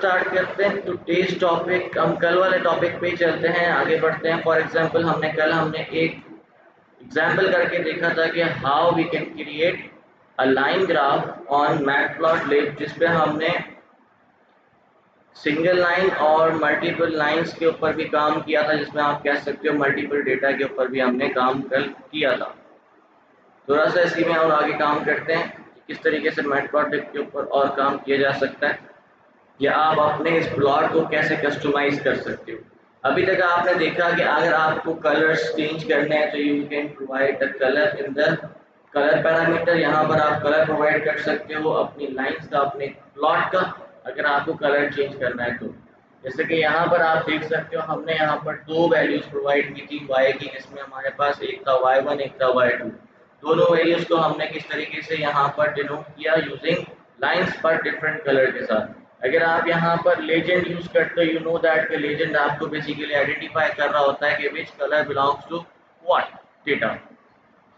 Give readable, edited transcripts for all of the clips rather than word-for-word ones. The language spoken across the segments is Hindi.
स्टार्ट करते हैं टुडेज टॉपिक। हम कल वाले टॉपिक पे ही चलते हैं, आगे बढ़ते हैं। फॉर एग्जांपल हमने एक एग्जांपल करके देखा था कि how we can create a line graph on matplotlib, जिसपे हमने सिंगल लाइन और मल्टीपल लाइंस के ऊपर भी काम किया था, जिसमें आप कह सकते हो मल्टीपल डेटा के ऊपर भी हमने काम कल किया था। थोड़ा सा इसी में और आगे काम करते हैं कि किस तरीके से मैटप्लॉटलिब के ऊपर और काम किया जा सकता है, या आप अपने इस प्लॉट को कैसे कस्टमाइज कर सकते हो। अभी तक आपने देखा कि अगर आपको कलर्स चेंज करने हैं तो you can provide the colour in the colour parameter. यहाँ पर आप कलर प्रोवाइड कर सकते हो अपनी लाइंस का, अपने प्लॉट का, अगर आपको कलर चेंज करना है तो। जैसे कि यहाँ पर आप देख सकते हो हमने यहाँ पर दो वैल्यूज प्रोवाइड की थी y की, जिसमें हमारे पास एक था y1 एक था y2। दोनों वैल्यूज को हमने किस तरीके से यहाँ पर डिनोट किया, यूजिंग लाइंस पर डिफरेंट कलर के साथ। अगर आप यहाँ पर लेजेंड यूज करते हो, यू नो दैट के लेजेंड आपको बेसिकली आइडेंटिफाई कर रहा होता है कि which colour belongs to what data.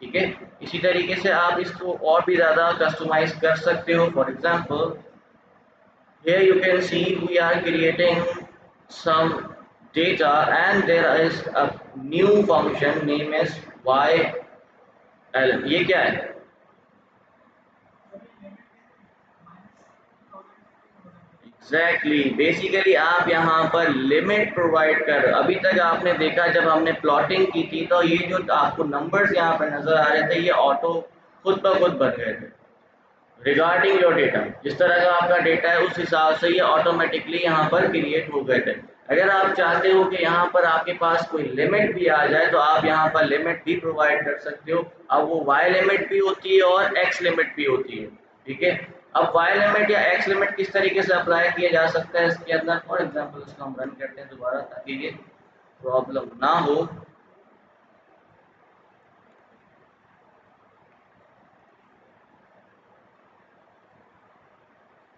ठीक है, इसी तरीके से आप इसको और भी ज्यादा कस्टमाइज कर सकते हो। For example here you can see we are creating some data and there is a new function name is YL। ये क्या है? एग्जैक्टली बेसिकली आप यहाँ पर लिमिट प्रोवाइड कर। अभी तक आपने देखा जब हमने प्लॉटिंग की थी तो ये जो आपको नंबर्स यहाँ पर नजर आ रहे थे ये ऑटो खुद ब खुद बन गए थे रिगार्डिंग योर डेटा। जिस तरह का आपका डेटा है उस हिसाब से ये ऑटोमेटिकली यहाँ पर क्रिएट हो गए थे। अगर आप चाहते हो कि यहाँ पर आपके पास कोई लिमिट भी आ जाए तो आप यहाँ पर लिमिट भी प्रोवाइड कर सकते हो। अब वो y लिमिट भी होती है और x लिमिट भी होती है। ठीक है, अब y लिमिट या x लिमिट किस तरीके से अप्लाई किया जा सकता है इसके अंदर। फॉर एग्जाम्पल इसको हम रन करते हैं दोबारा ताकि ये प्रॉब्लम ना हो।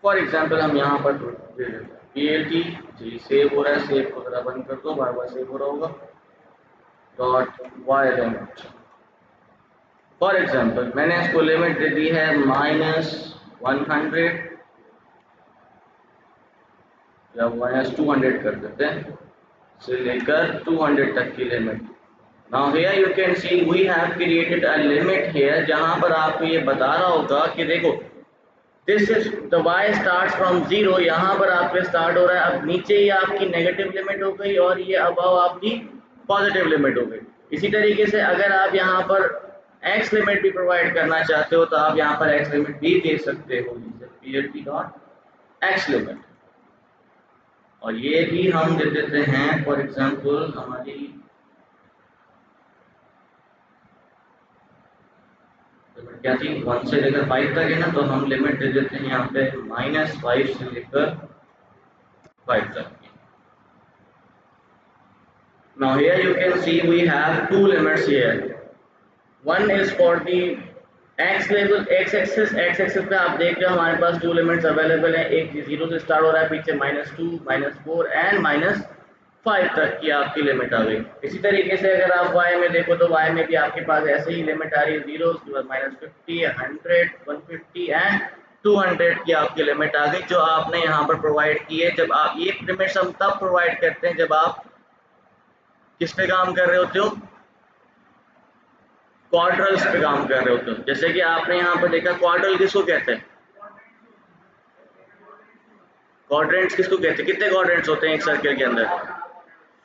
फॉर एग्जाम्पल हम यहाँ पर दे देते हैं PLT जी, सेव हो रहा है, सेव वगैरह बंद कर दो, बार बार सेव हो रहा होगा। Dot Y limit, for example मैंने इसको लिमिट दे दी है -100 या -200 कर देते हैं, से लेकर 200 तक की limit. Now here you can see we have created a limit here, जहां पर आपको ये बता रहा होगा कि देखो this is the y start from 0, यहाँ पर आपके स्टार्ट हो रहा है। अब नीचे ही आपकी नेगेटिव लिमिट हो गई और ये अबव आपकी पॉजिटिव लिमिट हो गई। इसी तरीके से अगर आप यहाँ पर x लिमिट भी प्रोवाइड करना चाहते हो तो आप यहाँ पर x लिमिट भी दे सकते हो, PLT डॉट x लिमिट। और ये भी हम दे देते हैं फॉर एग्जाम्पल हमारी लिमिट क्या थी, 1 से लेकर 5 तक है ना, तो हम लिमिट दे देते हैं यहाँ पे -5 से लेकर 5 तक। Now here you can see we have two limits here. One is for the x level x axis पे आप देख रहे हो हमारे पास 2 लिमिट्स अवेलेबल है। एक 0 से स्टार्ट हो रहा है, पीछे -2 -4 एंड -5 तक की आपकी लिमिट आ गई। इसी तरीके से अगर आप y में देखो तो y में भी आपके पास ऐसे ही लिमिट आ रही है, 0 उसके बाद -50 100 150 एंड 200 की आपकी लिमिट आ गई, जो आपने यहाँ पर प्रोवाइड की है। जब आप ये लिमिट्स हम तब प्रोवाइड करते हैं जब आप किस पे काम कर रहे होते हो, क्वाड्रल्स पे काम कर रहे होते हो। जैसे कि आपने यहाँ पर देखा क्वाड्रल किसको कहते हैं, क्वाड्रेंट्स किसको कहते हैं, कितने क्वाड्रेंट्स होते हैं एक सर्कल के अंदर?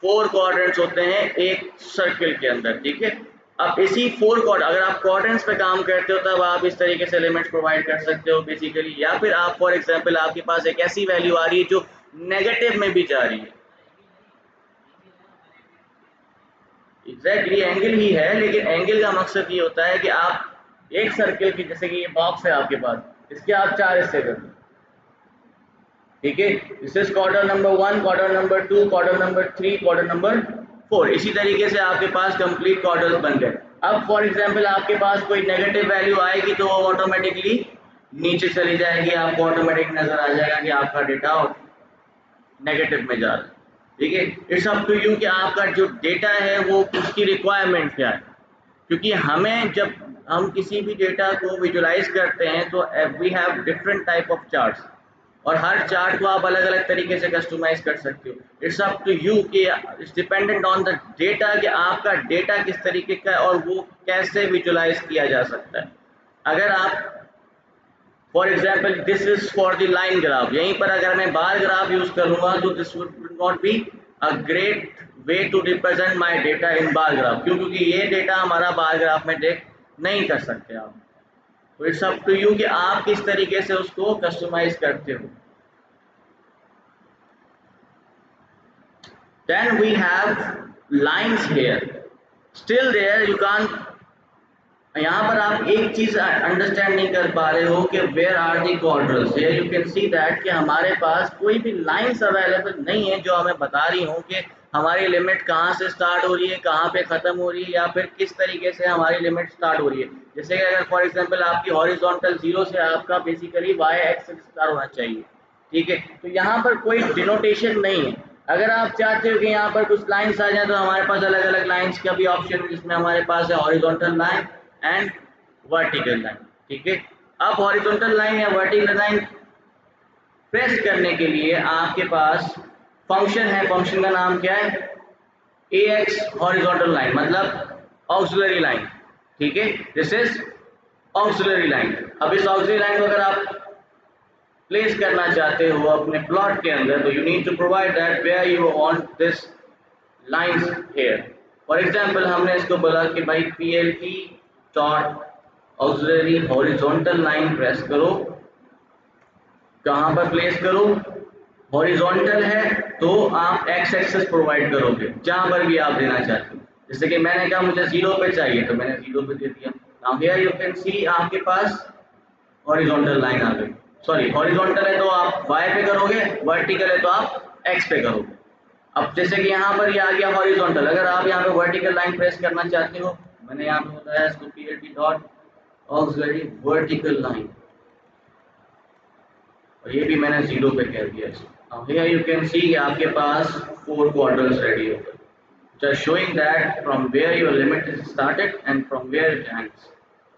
4 क्वाड्रेंट्स होते हैं एक सर्कल के अंदर। ठीक है, अब इसी 4 क्वाड्रेंट अगर आप क्वाड्रेंट्स पे काम करते हो तब आप इस तरीके से लिमिट्स प्रोवाइड कर सकते हो बेसिकली। या फिर आप फॉर एग्जांपल आपके पास एक ऐसी वैल्यू आ रही है जो नेगेटिव में भी जा रही है। एग्जैक्टली एंगल ही है, लेकिन एंगल का मकसद ये होता है कि आप एक सर्कल की, जैसे कि ये बॉक्स है आपके पास, इसके आप 4 हिस्से कर दो। ठीक है, this is quarter number 1, quarter number 2, quarter number 3, quarter number 4। इसी तरीके से आपके पास कंप्लीट क्वार्टर्स बन गए। अब फॉर एग्जांपल आपके पास कोई नेगेटिव वैल्यू आएगी तो वो ऑटोमेटिकली नीचे चली जाएगी, आपको ऑटोमेटिक नजर आ जाएगा कि आपका डेटा नेगेटिव में जा रहा है। ठीक है, इट्स अप टू यू कि आपका जो डेटा है वो उसकी रिक्वायरमेंट क्या है। क्योंकि हमें जब हम किसी भी डेटा को विजुलाइज करते हैं तो we have different type of charts. और हर चार्ट को आप अलग अलग तरीके से कस्टमाइज कर सकते हो। इट्स अप टू यू कि it's dependent on the data कि आपका डेटा किस तरीके का है और वो कैसे विजुलाइज किया जा सकता है। अगर आप for example this is for the line graph, यहीं पर अगर मैं बार ग्राफ यूज करूंगा तो this would not be a great way to represent my data in bar graph, क्यों? क्योंकि ये डेटा हमारा बार ग्राफ में देख नहीं कर सकते आप। तो इट्स अप टू यू कि आप किस तरीके से उसको कस्टमाइज करते हो। Then we have lines here. Still there you can't, यहाँ पर आप एक चीज अंडरस्टैंड नहीं कर पा रहे हो कि where are the quartiles. Here you can see that कि हमारे पास कोई भी लाइंस अवेलेबल नहीं है जो हमें बता रही हो कि हमारी लिमिट कहाँ से स्टार्ट हो रही है, कहाँ पे खत्म हो रही है, या फिर किस तरीके से हमारी लिमिट स्टार्ट हो रही है। जैसे कि अगर फॉर एग्जांपल आपकी हॉरिजॉन्टल 0 से आपका बेसिकली वाई एक्सिस स्टार्ट होना चाहिए, ठीक है, तो यहाँ पर कोई डिनोटेशन नहीं है। अगर आप चाहते हो कि यहाँ पर कुछ लाइंस आ जाए तो हमारे पास अलग अलग लाइंस का भी ऑप्शन है, जिसमें हमारे पास है horizontal line and vertical line, ठीक है। अब हॉरिजॉन्टल लाइन या वर्टिकल लाइन प्रेस करने के लिए आपके पास फंक्शन है, फंक्शन का नाम क्या है? ax हॉरिजॉन्टल लाइन, मतलब ऑक्सिलरी लाइन, ठीक है, दिस इज ऑक्सिलरी लाइन। अब इस ऑक्सिलरी लाइन को अगर आप प्लेस करना चाहते हो अपने प्लॉट के अंदर तो you need to provide that where you want this lines here. For example हमने इसको बोला कि भाई plt dot auxiliary horizontal line press करो। कहाँ पर प्लेस करो? हॉरिजॉन्टल है तो आप एक्स एक्सेस प्रोवाइड करोगे जहां पर भी आप देना चाहते हो। जैसे कि मैंने कहा मुझे 0 पे चाहिए तो मैंने 0 पे दे दिया। नाउ हियर यू कैन सी आपके पास हॉरिजॉन्टल लाइन आ गई। सॉरी, हॉरिजॉन्टल है तो आप y पे करोगे, वर्टिकल है तो आप x पे करोगे। अब जैसे कि यहाँ पर ये आ गया हॉरिजॉन्टल, अगर आप यहाँ पे वर्टिकल लाइन प्रेस करना चाहते हो, मैंने यहाँ पे बताया इसको plt dot auxiliary vertical line, और ये भी मैंने 0 पे कह दिया इसको। Now here you can see कि आपके पास 4 quadrants ready हो गए, just showing that from where your limit is started and from where it ends।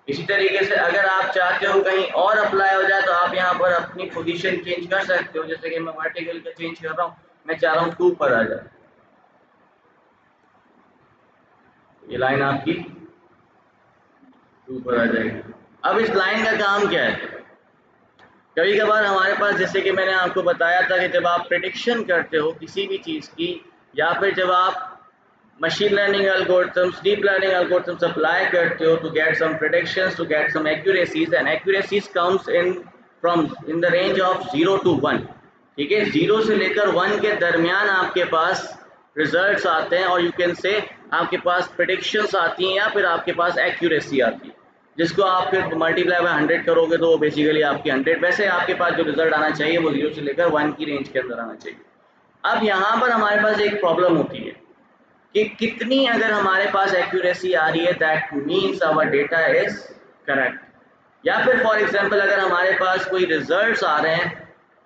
इसी तरीके से अगर आप चाहते हो कहीं और अप्लाई हो जाए तो आप यहाँ पर अपनी पोजीशन चेंज कर सकते हो। जैसे कि मैं वर्टिकल का चेंज कर रहा हूँ, मैं चाह रहा हूँ 2 पर आ जाए, ये लाइन आपकी 2 पर आ जाएगी। अब इस लाइन का काम क्या है? कभी कभार हमारे पास, जैसे कि मैंने आपको बताया था कि जब आप प्रेडिक्शन करते हो किसी भी चीज़ की, या फिर जब आप machine learning algorithms, deep learning algorithms apply करते हो to get some predictions, to get some accuracies, and accuracies comes in from in the range of 0 to 1, ठीक है। 0 से लेकर 1 के दरमियान आपके पास रिजल्ट्स आते हैं, और यू कैन से आपके पास प्रेडिक्शंस आती हैं या फिर आपके पास एक्यूरेसी आती है, जिसको आप फिर मल्टीप्लाई बाय 100 करोगे तो वो बेसिकली आपकी 100, वैसे आपके पास जो रिजल्ट आना चाहिए वो 0 से लेकर 1 की रेंज के अंदर आना चाहिए। अब यहाँ पर हमारे पास एक प्रॉब्लम होती है कि कितनी अगर हमारे पास एक्यूरेसी आ रही है, that means our data is correct. या फिर फॉर एग्जांपल अगर हमारे पास कोई रिजल्ट्स आ रहे हैं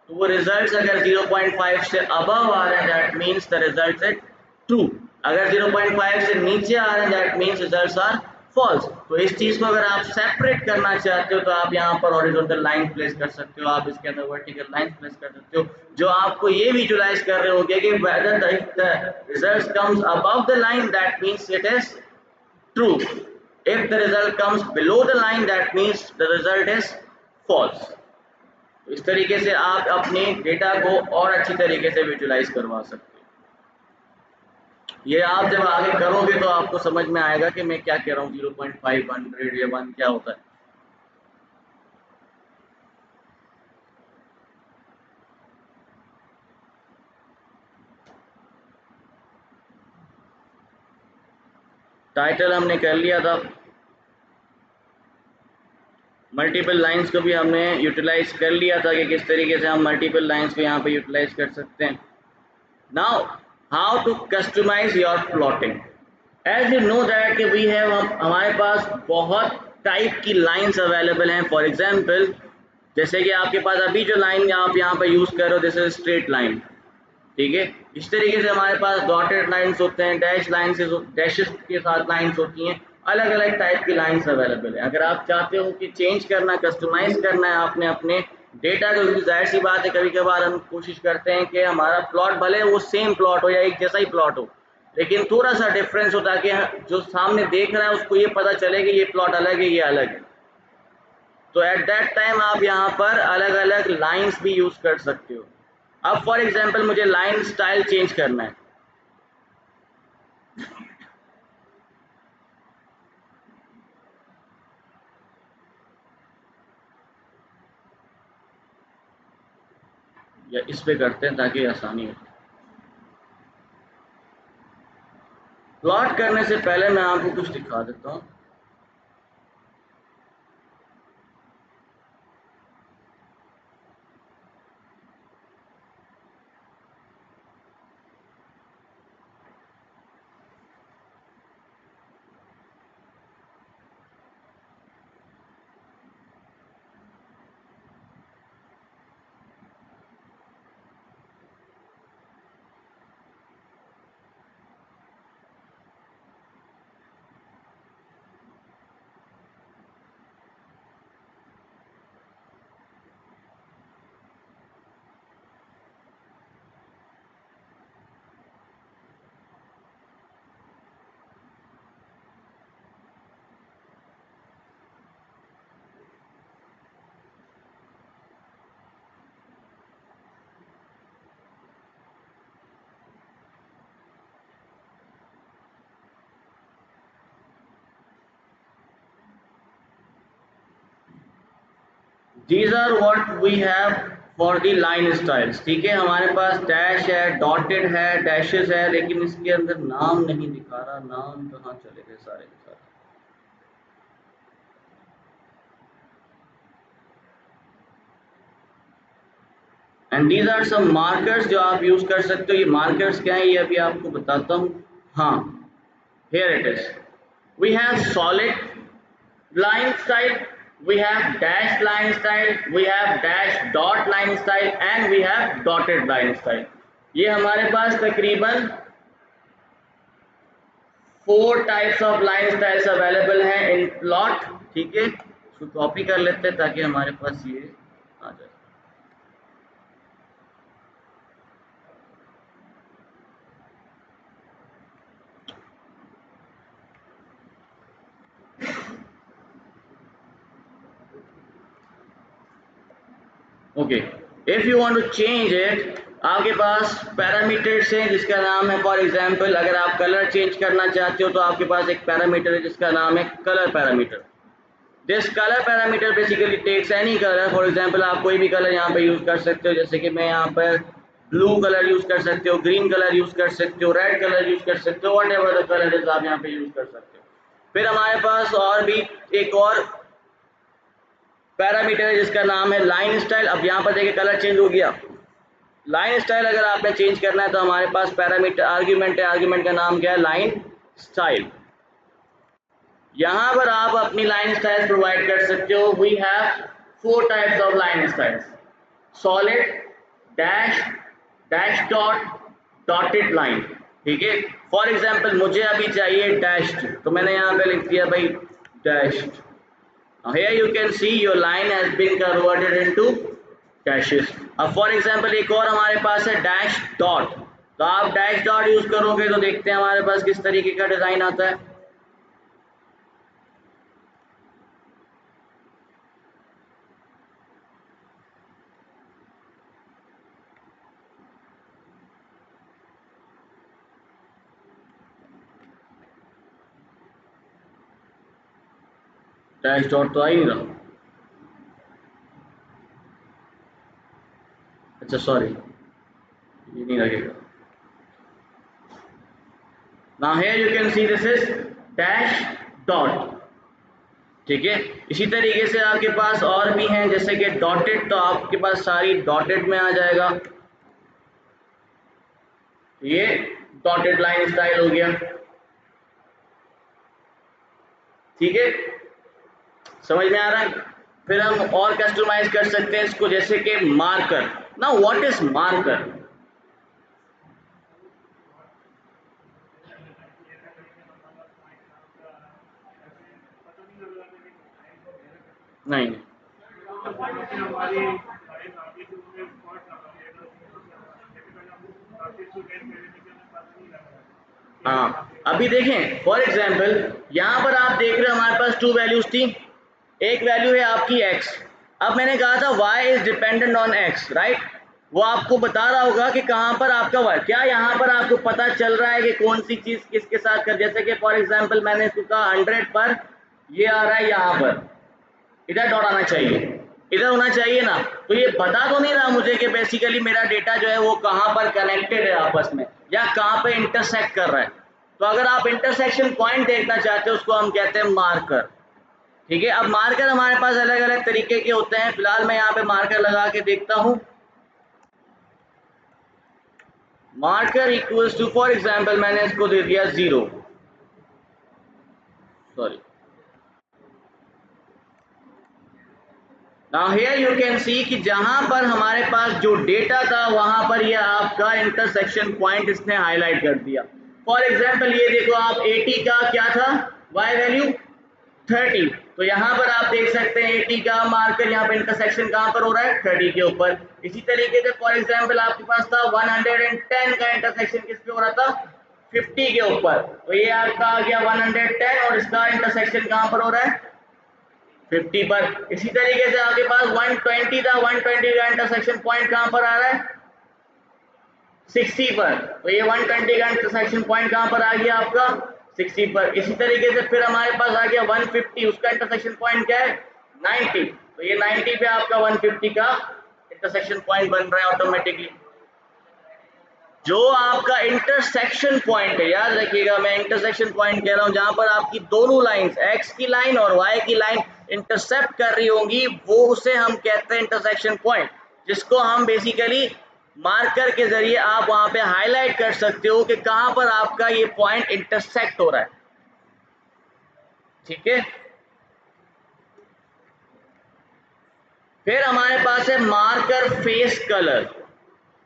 तो वो रिजल्ट्स अगर 0.5 से अबव आ रहे हैं, that means the results is true. अगर 0.5 से नीचे आ रहे हैं, that means results are false. तो इस चीज को अगर आप सेपरेट करना चाहते हो तो आप यहाँ पर हॉरिजॉन्टल लाइन प्लेस कर सकते हो, आप इसके अंदर वर्टिकल लाइन प्लेस कर सकते हो, जो आपको ये विजुलाइज कर रहे होंगे कि whether the result comes above the line that means it is true, if the result comes below the line that means the result is false। इस तरीके से आप अपने डेटा को और अच्छी तरीके से विजुलाइज करवा सकते हो। ये आप जब आगे करोगे तो आपको समझ में आएगा कि मैं क्या कह रहा हूँ, 0.5 100 या 1 क्या होता है। टाइटल हमने कर लिया था, मल्टीपल लाइंस को भी हमने यूटिलाइज कर लिया था कि किस तरीके से हम मल्टीपल लाइंस को यहाँ पे यूटिलाइज कर सकते हैं। Now how to customise your plotting. As you know that कि वी हैव, हमारे पास बहुत टाइप की लाइंस अवेलेबल हैं। फॉर एग्जांपल जैसे कि आपके पास अभी जो लाइन आप यहाँ पे यूज कर रहे हो, दिस इज स्ट्रेट लाइन, ठीक है। इस तरीके से हमारे पास डॉटेड लाइंस होते हैं, डैश लाइंस, डैशेस के साथ लाइंस होती हैं, अलग अलग टाइप की लाइंस अवेलेबल है। अगर आप चाहते हो कि चेंज करना, कस्टमाइज करना है आपने अपने डेटा को, जाहिर सी बात है कभी कभार हम कोशिश करते हैं कि हमारा प्लॉट भले वो सेम प्लॉट हो या एक जैसा ही प्लॉट हो, लेकिन थोड़ा सा डिफरेंस हो ताकि जो सामने देख रहा है उसको ये पता चले कि ये प्लॉट अलग है, ये अलग है। तो एट दैट टाइम आप यहाँ पर अलग अलग लाइंस भी यूज कर सकते हो। अब फॉर एग्जांपल मुझे लाइन स्टाइल चेंज करना है, या इस पे करते हैं ताकि आसानी हो। प्लॉट करने से पहले मैं आपको कुछ दिखा देता हूँ। These are what we have for the line styles। ठीक है, हमारे पास डैश है, डॉटेड है, डैशेस है, लेकिन इसके अंदर नाम नहीं दिखा रहा। नाम कहाँ चले गए सारे के सारे? And these are some markers जो आप यूज कर सकते हो। ये मार्कर्स क्या है ये अभी आपको बताता हूँ। हाँ, here it is। We have solid line style, we have dash line style, we have dash dot line style and we have dotted line style। ये हमारे पास तकरीबन 4 types of line styles available हैं इन प्लॉट। ठीक है, इसको कॉपी कर लेते हैं ताकि हमारे पास ये आ जाए। Okay, if you want to change it, आपके पास पैरामीटर्स हैं जिसका नाम है, फॉर एग्जांपल अगर आप कलर चेंज करना चाहते हो तो आपके पास एक पैरामीटर है जिसका नाम है colour parameter. This colour parameter basically takes any colour. For example आप कोई भी कलर यहाँ पे यूज कर सकते हो, जैसे कि मैं यहाँ पर ब्लू कलर यूज कर सकते हो, ग्रीन कलर यूज कर सकते हो, रेड कलर यूज कर सकते हो, what ever the colour is आप यहाँ पे यूज कर सकते हो। फिर हमारे पास और भी एक और पैरामीटर है जिसका नाम है लाइन स्टाइल। अब यहाँ पर देखिए कलर चेंज हो गया। लाइन स्टाइल अगर आपने चेंज करना है तो हमारे पास पैरामीटर आर्ग्यूमेंट है, आर्ग्यूमेंट का नाम क्या है? Line style. यहाँ पर आप अपनी लाइन स्टाइल प्रोवाइड कर सकते हो। We have 4 types of line styles: solid, dash, dash dot, dotted line. ठीक है, फॉर एग्जांपल मुझे अभी चाहिए डैश्ड, तो मैंने यहाँ पे लिख दिया भाई dashed. Here you can see your line has been converted into dashes। अब फॉर एग्जांपल एक और हमारे पास है डैश डॉट, तो आप डैश डॉट यूज करोगे तो देखते हैं हमारे पास किस तरीके का डिजाइन आता है। डैश डॉट तो आ ही नहीं रहा। अच्छा सॉरी, ये नहीं लगेगा। Now here you can see this is dash dot। ठीक है, इसी तरीके से आपके पास और भी हैं जैसे कि डॉटेड, तो आपके पास सारी डॉटेड में आ जाएगा। ये डॉटेड लाइन स्टाइल हो गया। ठीक है, समझ में आ रहा है? फिर हम और कस्टमाइज कर सकते हैं इसको, जैसे कि मार्कर। ना व्हाट इज मार्कर? नहीं, हाँ, अभी देखें फॉर एग्जांपल यहाँ पर आप देख रहे हो हमारे पास 2 वैल्यूज थी। एक वैल्यू है आपकी x। अब मैंने कहा था y is dependent on x, right. वो आपको बता रहा होगा कि कहाँ पर आपका y, क्या यहाँ पर आपको पता चल रहा है कि कौन सी चीज किसके साथ कर, जैसे कि फॉर एग्जांपल मैंने इसको कहा 100 पर, ये आ रहा है यहाँ पर, इधर डॉट आना चाहिए, इधर होना चाहिए ना। तो ये बता तो नहीं रहा मुझे कि बेसिकली मेरा डेटा जो है वो कहाँ पर कनेक्टेड है आपस में, या कहाँ पे इंटरसेक्ट कर रहा है। तो अगर आप इंटरसेक्शन पॉइंट देखना चाहते हो उसको हम कहते हैं मार्कर। ठीक है, अब मार्कर हमारे पास अलग अलग तरीके के होते हैं। फिलहाल मैं यहाँ पे मार्कर लगा के देखता हूँ। Marker equals to, for example मैंने इसको दे दिया 0, sorry. Now here you can see कि जहां पर हमारे पास जो डेटा था वहां पर ये आपका इंटरसेक्शन पॉइंट इसने हाईलाइट कर दिया। फॉर एग्जांपल ये देखो आप 80 का क्या था y वैल्यू 30, तो यहाँ पर आप देख सकते हैं 80 का मार्कर यहाँ पे इंटरसेक्शन कहाँ पर हो रहा है 30 के ऊपर। इसी तरीके से फॉर एग्जांपल आपके पास था 110 का इंटरसेक्शन किस पे हो रहा था 50 के ऊपर, तो ये आपका आ गया 110 और इसका इंटरसेक्शन कहाँ पर हो रहा है 50 पर। इसी तरीके से आपके पास 120 था, 120 का इंटरसेक्शन पॉइंट कहाँ पर आ रहा है 60 पर, तो ये 120 का इंटरसेक्शन पॉइंट कहाँ पर आ गया आपका 60 पर। इसी तरीके से फिर हमारे पास आ गया 150, उसका इंटरसेक्शन पॉइंट क्या है 90, तो ये 90 पे आपका 150 का इंटरसेक्शन पॉइंट बन रहा है ऑटोमेटिकली। जो आपका इंटरसेक्शन पॉइंट है, याद रखिएगा मैं इंटरसेक्शन पॉइंट कह रहा हूं, जहां पर आपकी दोनों लाइंस x की लाइन और y की लाइन इंटरसेप्ट कर रही होंगी, वो उसे हम कहते हैं इंटरसेक्शन पॉइंट, जिसको हम बेसिकली मार्कर के जरिए आप वहां पे हाईलाइट कर सकते हो कि कहां पर आपका ये पॉइंट इंटरसेक्ट हो रहा है। ठीक है, फिर हमारे पास है marker face colour.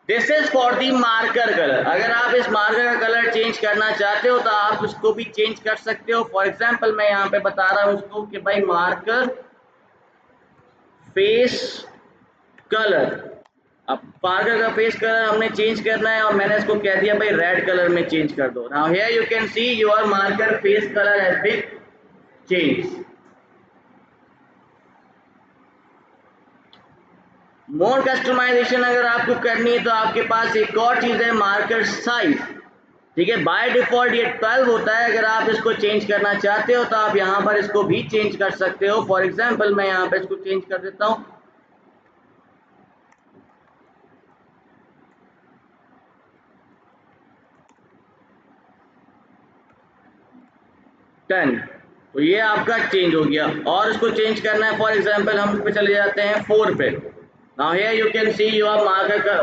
This is for the marker colour. अगर आप इस मार्कर का कलर चेंज करना चाहते हो तो आप उसको भी चेंज कर सकते हो। फॉर एग्जांपल मैं यहाँ पे बता रहा हूँ उसको कि भाई मार्कर फेस कलर। अब मार्कर का फेस कलर हमने चेंज करना है और मैंने इसको कह दिया भाई रेड कलर में चेंज कर दो। Now here you can see your marker face colour has been change. More customisation अगर आपको करनी है तो आपके पास एक और चीज है मार्कर साइज। ठीक है, बाय डिफॉल्ट ये 12 होता है। अगर आप इसको चेंज करना चाहते हो तो आप यहाँ पर इसको भी चेंज कर सकते हो। फॉर एग्जांपल मैं यहाँ पे इसको चेंज कर देता हूँ 10, तो ये आपका चेंज हो गया। और इसको चेंज करना है फॉर एग्जांपल हम पे चले जाते हैं 4 पे। Now here you can see your marker का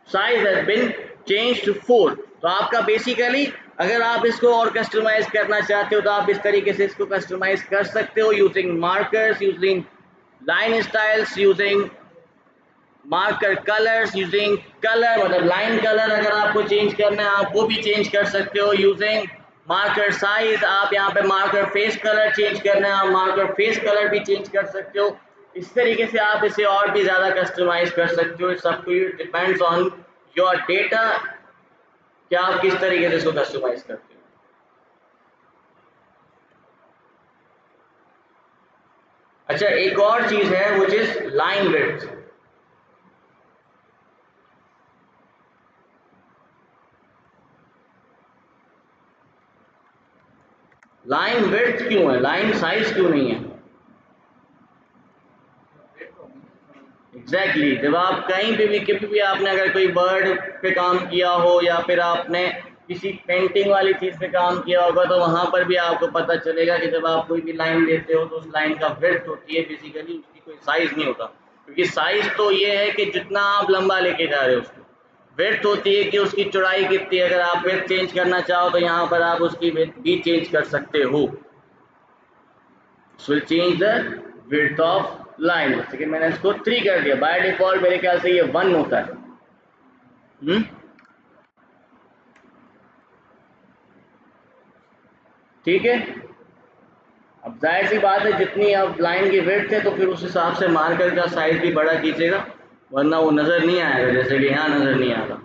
size has been change to 4। तो आपका बेसिकली अगर आप इसको और कस्टमाइज करना चाहते हो तो आप इस तरीके से इसको कस्टमाइज कर सकते हो using markers, using line styles, using marker colours, using colour मतलब लाइन कलर अगर आपको चेंज करना है आप वो भी चेंज कर सकते हो यूजिंग मार्कर साइज। आप यहाँ पे मार्कर फेस कलर चेंज करना है आप मार्कर फेस कलर भी चेंज कर सकते हो। इस तरीके से आप इसे और भी ज़्यादा कस्टमाइज कर सकते हो। It's up to you, depends on your data कि आप किस तरीके से इसको कस्टमाइज करते हो। अच्छा, एक और चीज़ है which is line width. Line width क्यों है, लाइन साइज क्यों नहीं है? एग्जैक्टली जब आप कहीं भी आपने अगर कोई बर्ड पे काम किया हो या फिर आपने किसी पेंटिंग वाली चीज़ पे काम किया होगा तो वहाँ पर भी आपको पता चलेगा कि जब आप कोई भी लाइन देते हो तो उस लाइन का विड्थ होती है, बेसिकली उसकी कोई साइज नहीं होता। क्योंकि साइज तो ये है कि जितना आप लंबा लेके जा रहे हो उसको, विड्थ होती है कि उसकी चौड़ाई कितनी है। अगर आप विड्थ चेंज करना चाहो तो यहाँ पर आप उसकी विड्थ भी चेंज कर सकते हो। will change the width of line। जैसे कि मैंने इसको 3 कर दिया, बाय डिफॉल्ट मेरे ख्याल से ये 1 होता है। ठीक है, अब जाहिर सी बात है जितनी अब लाइन की विड्थ है तो फिर उस हिसाब से मार्कर का साइज भी बड़ा कीजिएगा, वरना वो नज़र नहीं आएगा जैसे कि यहाँ नज़र नहीं आ रहा।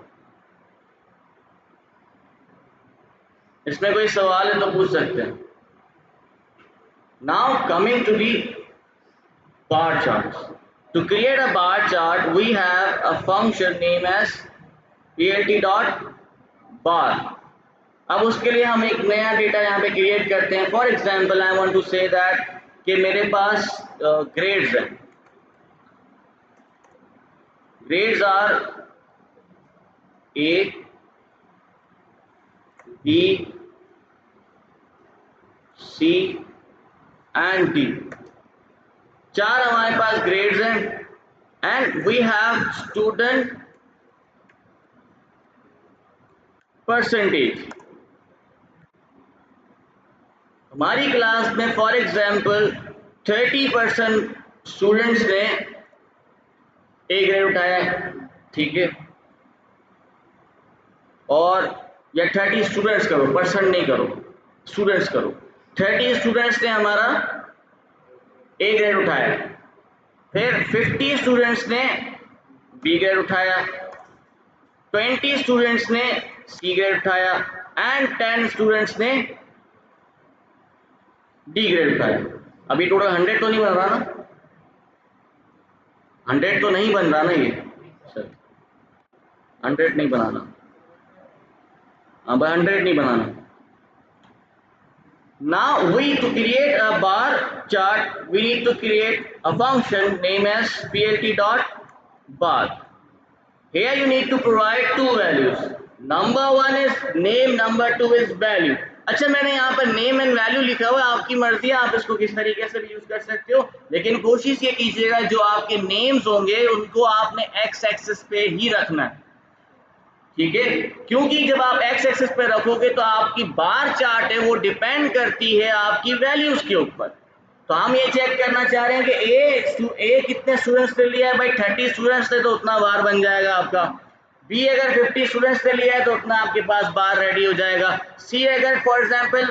इसमें कोई सवाल है तो पूछ सकते हैं। Now coming to the bar charts. To create a bar chart, we have a function named as plt dot bar. अब उसके लिए हम एक नया डेटा यहाँ पे क्रिएट करते हैं। For example I want to say that कि मेरे पास ग्रेड्स हैं। Grades are A, B, C and D. चार हमारे पास ग्रेड्स हैं and we have student percentage. हमारी क्लास में फॉर एग्जाम्पल 30% स्टूडेंट्स ने ए ग्रेड उठाया है, ठीक है, और या 30 स्टूडेंट्स करो, परसेंट नहीं करो, स्टूडेंट्स करो। 30 स्टूडेंट्स ने हमारा ए ग्रेड उठाया, फिर 50 स्टूडेंट्स ने बी ग्रेड उठाया, 20 स्टूडेंट्स ने सी ग्रेड उठाया एंड 10 स्टूडेंट्स ने डी ग्रेड उठाया। अभी टोटल 100 तो नहीं बन रहा ना? 100 तो नहीं बन रहा ना ये सर? 100 नहीं बनाना, हाँ भाई 100 नहीं बनाना। Now we to create a bar chart, we need to create a function named as plt dot bar. Here you need to provide two values. Number one is name, number two is value. अच्छा, मैंने यहाँ पर नेम एंड वैल्यू लिखा हुआ है, आपकी मर्जी है, आप इसको किस तरीके से भी यूज कर सकते हो, लेकिन कोशिश ये कीजिएगा जो आपके नेम्स होंगे उनको आपने एक्स एक्सिस पे ही रखना है, ठीक है? क्योंकि जब आप एक्स एक्सिस पे रखोगे तो आपकी बार चार्ट है वो डिपेंड करती है आपकी वैल्यूज के ऊपर। तो हम ये चेक करना चाह रहे हैं कि ए कितने स्टूडेंट्स ने लिया है, भाई 30 स्टूडेंट्स ने तो उतना बार बन जाएगा आपका। बी अगर 50 स्टूडेंट्स ने लिया है तो उतना आपके पास बार रेडी हो जाएगा। सी अगर फॉर एग्जांपल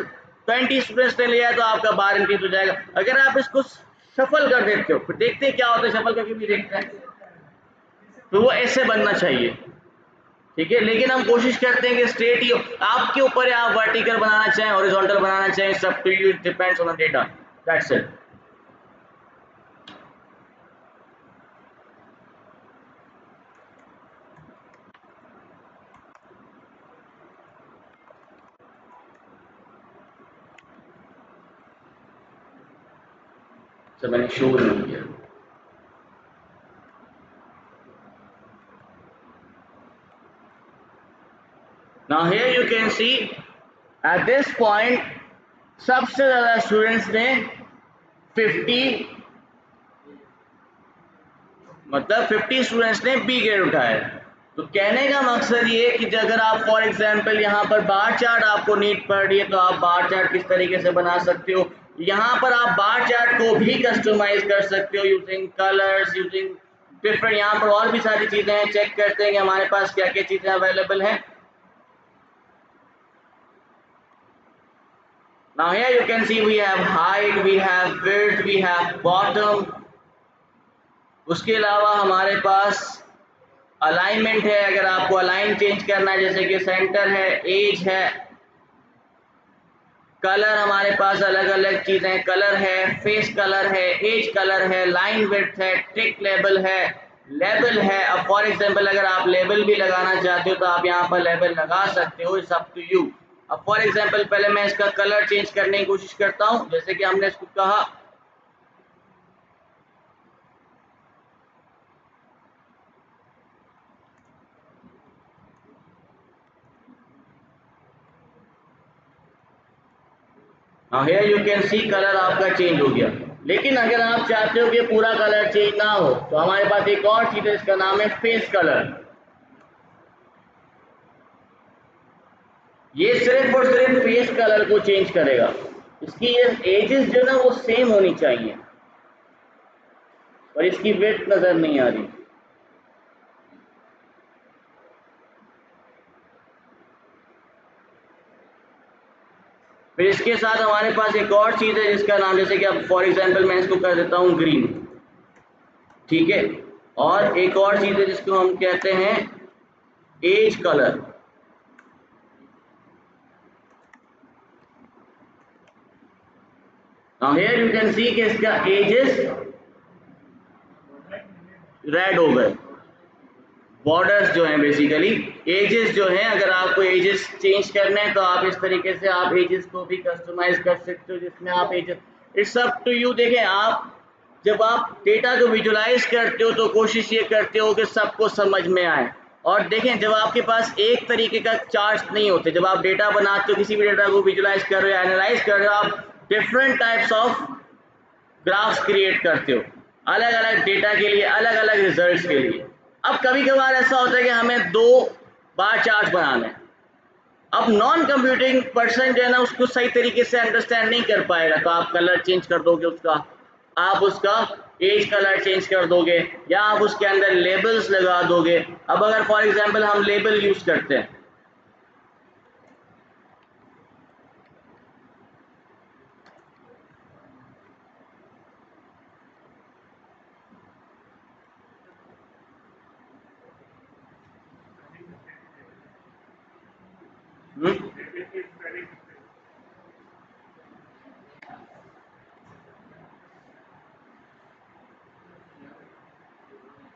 20 स्टूडेंट्स ने लिया है तो आपका बार इंक्रीज हो जाएगा। अगर आप इसको शफल कर देते हो, फिर देखते हैं क्या होता है, शफल करके भी देखते हैं, तो वो ऐसे बनना चाहिए, ठीक है? लेकिन हम कोशिश करते हैं कि स्ट्रेट ही हो, आपके ऊपर है, आप वर्टिकल बनाना चाहें, हॉरिजॉन्टल बनाना चाहें, up to you, depends on the data, that's it. मैंने शो नहीं किया। Now here you can see at this point सबसे ज्यादा स्टूडेंट्स ने 50 मतलब 50 स्टूडेंट्स ने बी ग्रेड उठाया। तो कहने का मकसद ये कि अगर आप फॉर एग्जांपल यहाँ पर बार चार्ट आपको नीड पड़ रही है तो आप बार चार्ट किस तरीके से बना सकते हो, यहाँ पर आप बार चार्ट को भी कस्टमाइज कर सकते हो यूजिंग कलर्स, यूजिंग डिफरेंट, यहाँ पर और भी सारी चीजें हैं। चेक करते हैं कि हमारे पास क्या क्या चीजें अवेलेबल हैं। Now here you can see we have height, we have width, we have bottom. उसके अलावा हमारे पास अलाइनमेंट है, अगर आपको अलाइन चेंज करना है, जैसे कि सेंटर है, एज है, कलर हमारे पास अलग अलग चीजें, कलर है, फेस कलर है, एज कलर है, लाइन विड्थ है, ट्रिक लेबल है, लेबल है। अब फॉर एग्जांपल अगर आप लेबल भी लगाना चाहते हो तो आप यहाँ पर लेबल लगा सकते हो, इट्स अप टू यू। अब फॉर एग्जांपल पहले मैं इसका कलर चेंज करने की कोशिश करता हूँ, जैसे कि हमने इसको कहा here you can see colour आपका चेंज हो गया। लेकिन अगर आप चाहते हो कि पूरा कलर चेंज ना हो तो हमारे पास एक और चीज है, इसका नाम है फेस कलर। ये सिर्फ और सिर्फ फेस कलर को चेंज करेगा। इसकी ये एजेस जो ना वो सेम होनी चाहिए और इसकी विड्थ नजर नहीं आ रही। फिर इसके साथ हमारे पास एक और चीज है जिसका नाम, जैसे कि अब फॉर एग्जांपल मैं इसको कर देता हूँ ग्रीन, ठीक है? और एक और चीज है जिसको हम कहते हैं edge colour. Now here you can see कि इसका एजेस रेड हो गए, बॉर्डर्स जो हैं बेसिकली एजेस जो हैं, अगर आपको एजेस चेंज करने हैं तो आप इस तरीके से आप एजेस को भी कस्टमाइज कर सकते हो, जिसमें आप edges, it's up to you. देखें, आप जब आप डेटा को विजुलाइज करते हो तो कोशिश ये करते हो कि सबको समझ में आए। और देखें, जब आपके पास एक तरीके का चार्ट नहीं होते, जब आप डेटा बनाते हो, किसी भी डेटा को विजुलाइज कर रहे हो, एनालाइज कर रहे हो, आप different types of graphs create करते हो, अलग अलग डेटा के लिए, अलग अलग रिजल्ट्स के लिए। अब कभी कभार ऐसा होता है कि हमें 2 बार चार्ट बनाना है। अब नॉन कंप्यूटिंग पर्सन जो है ना, उसको सही तरीके से अंडरस्टैंड नहीं कर पाएगा, तो आप कलर चेंज कर दोगे उसका, आप उसका एज कलर चेंज कर दोगे, या आप उसके अंदर लेबल्स लगा दोगे। अब अगर फॉर एग्जांपल हम लेबल यूज करते हैं,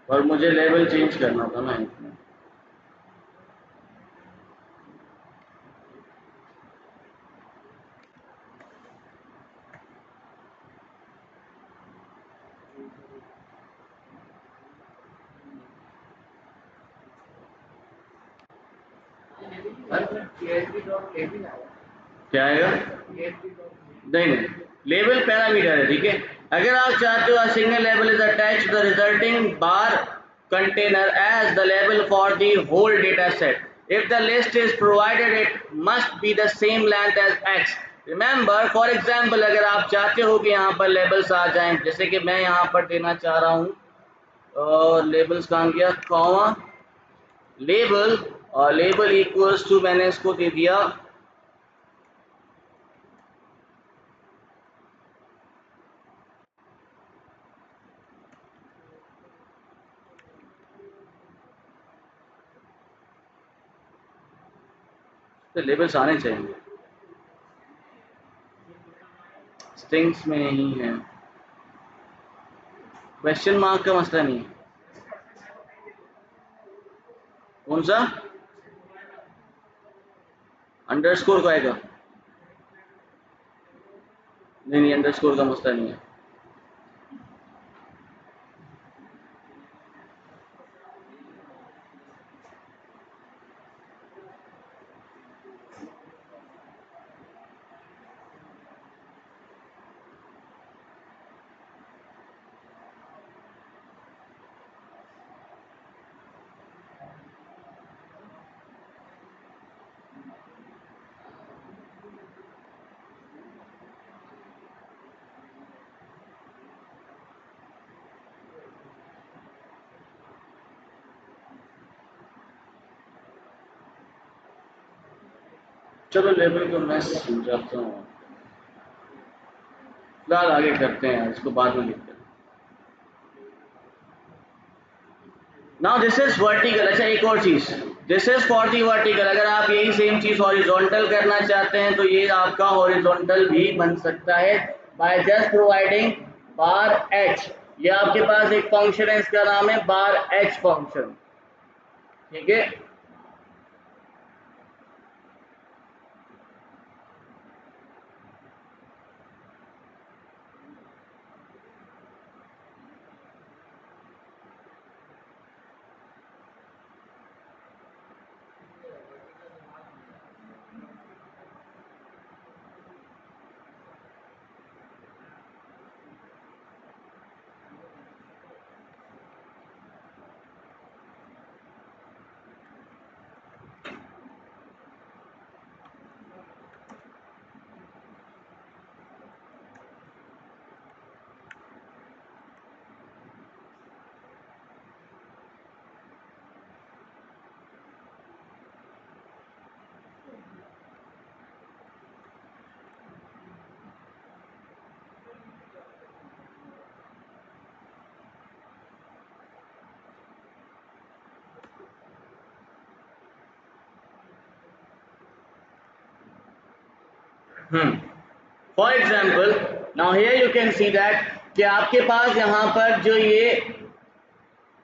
और मुझे लेबल चेंज करना था ना, क्या आएगा? नहीं नहीं, लेबल पैरामीटर है, ठीक है। अगर आप चाहते हो single label is attached the resulting bar container as the label for the whole data set, if the list is provided it must be the same length as X. Remember, for example, अगर आप चाहते हो कि यहाँ पर लेबल्स आ जाएं, जैसे कि मैं यहाँ पर देना चाह रहा हूँ, और लेबल्स काम किया, कॉमा लेबल, और लेबल इक्वल्स टू, मैंने इसको दे दिया तो लेबल्स आने चाहिए, स्ट्रिंग्स में नहीं है, क्वेश्चन मार्क का मसला नहीं है। कौन सा? अंडरस्कोर का आएगा? नहीं नहीं, अंडरस्कोर का मसला नहीं है। चलो लेबल को मैं समझाता हूँ, फिलहाल आगे करते हैं, इसको बाद में लिखते हैं। Now this is vertical. अच्छा, एक और चीज, this is for the vertical. अगर आप यही सेम चीज हॉरिजॉन्टल करना चाहते हैं तो ये आपका हॉरिजॉन्टल भी बन सकता है by just providing bar H. ये आपके पास एक फंक्शन है, इसका नाम है बार एच फंक्शन, ठीक है। For example, now here you can see that कि आपके पास यहाँ पर जो ये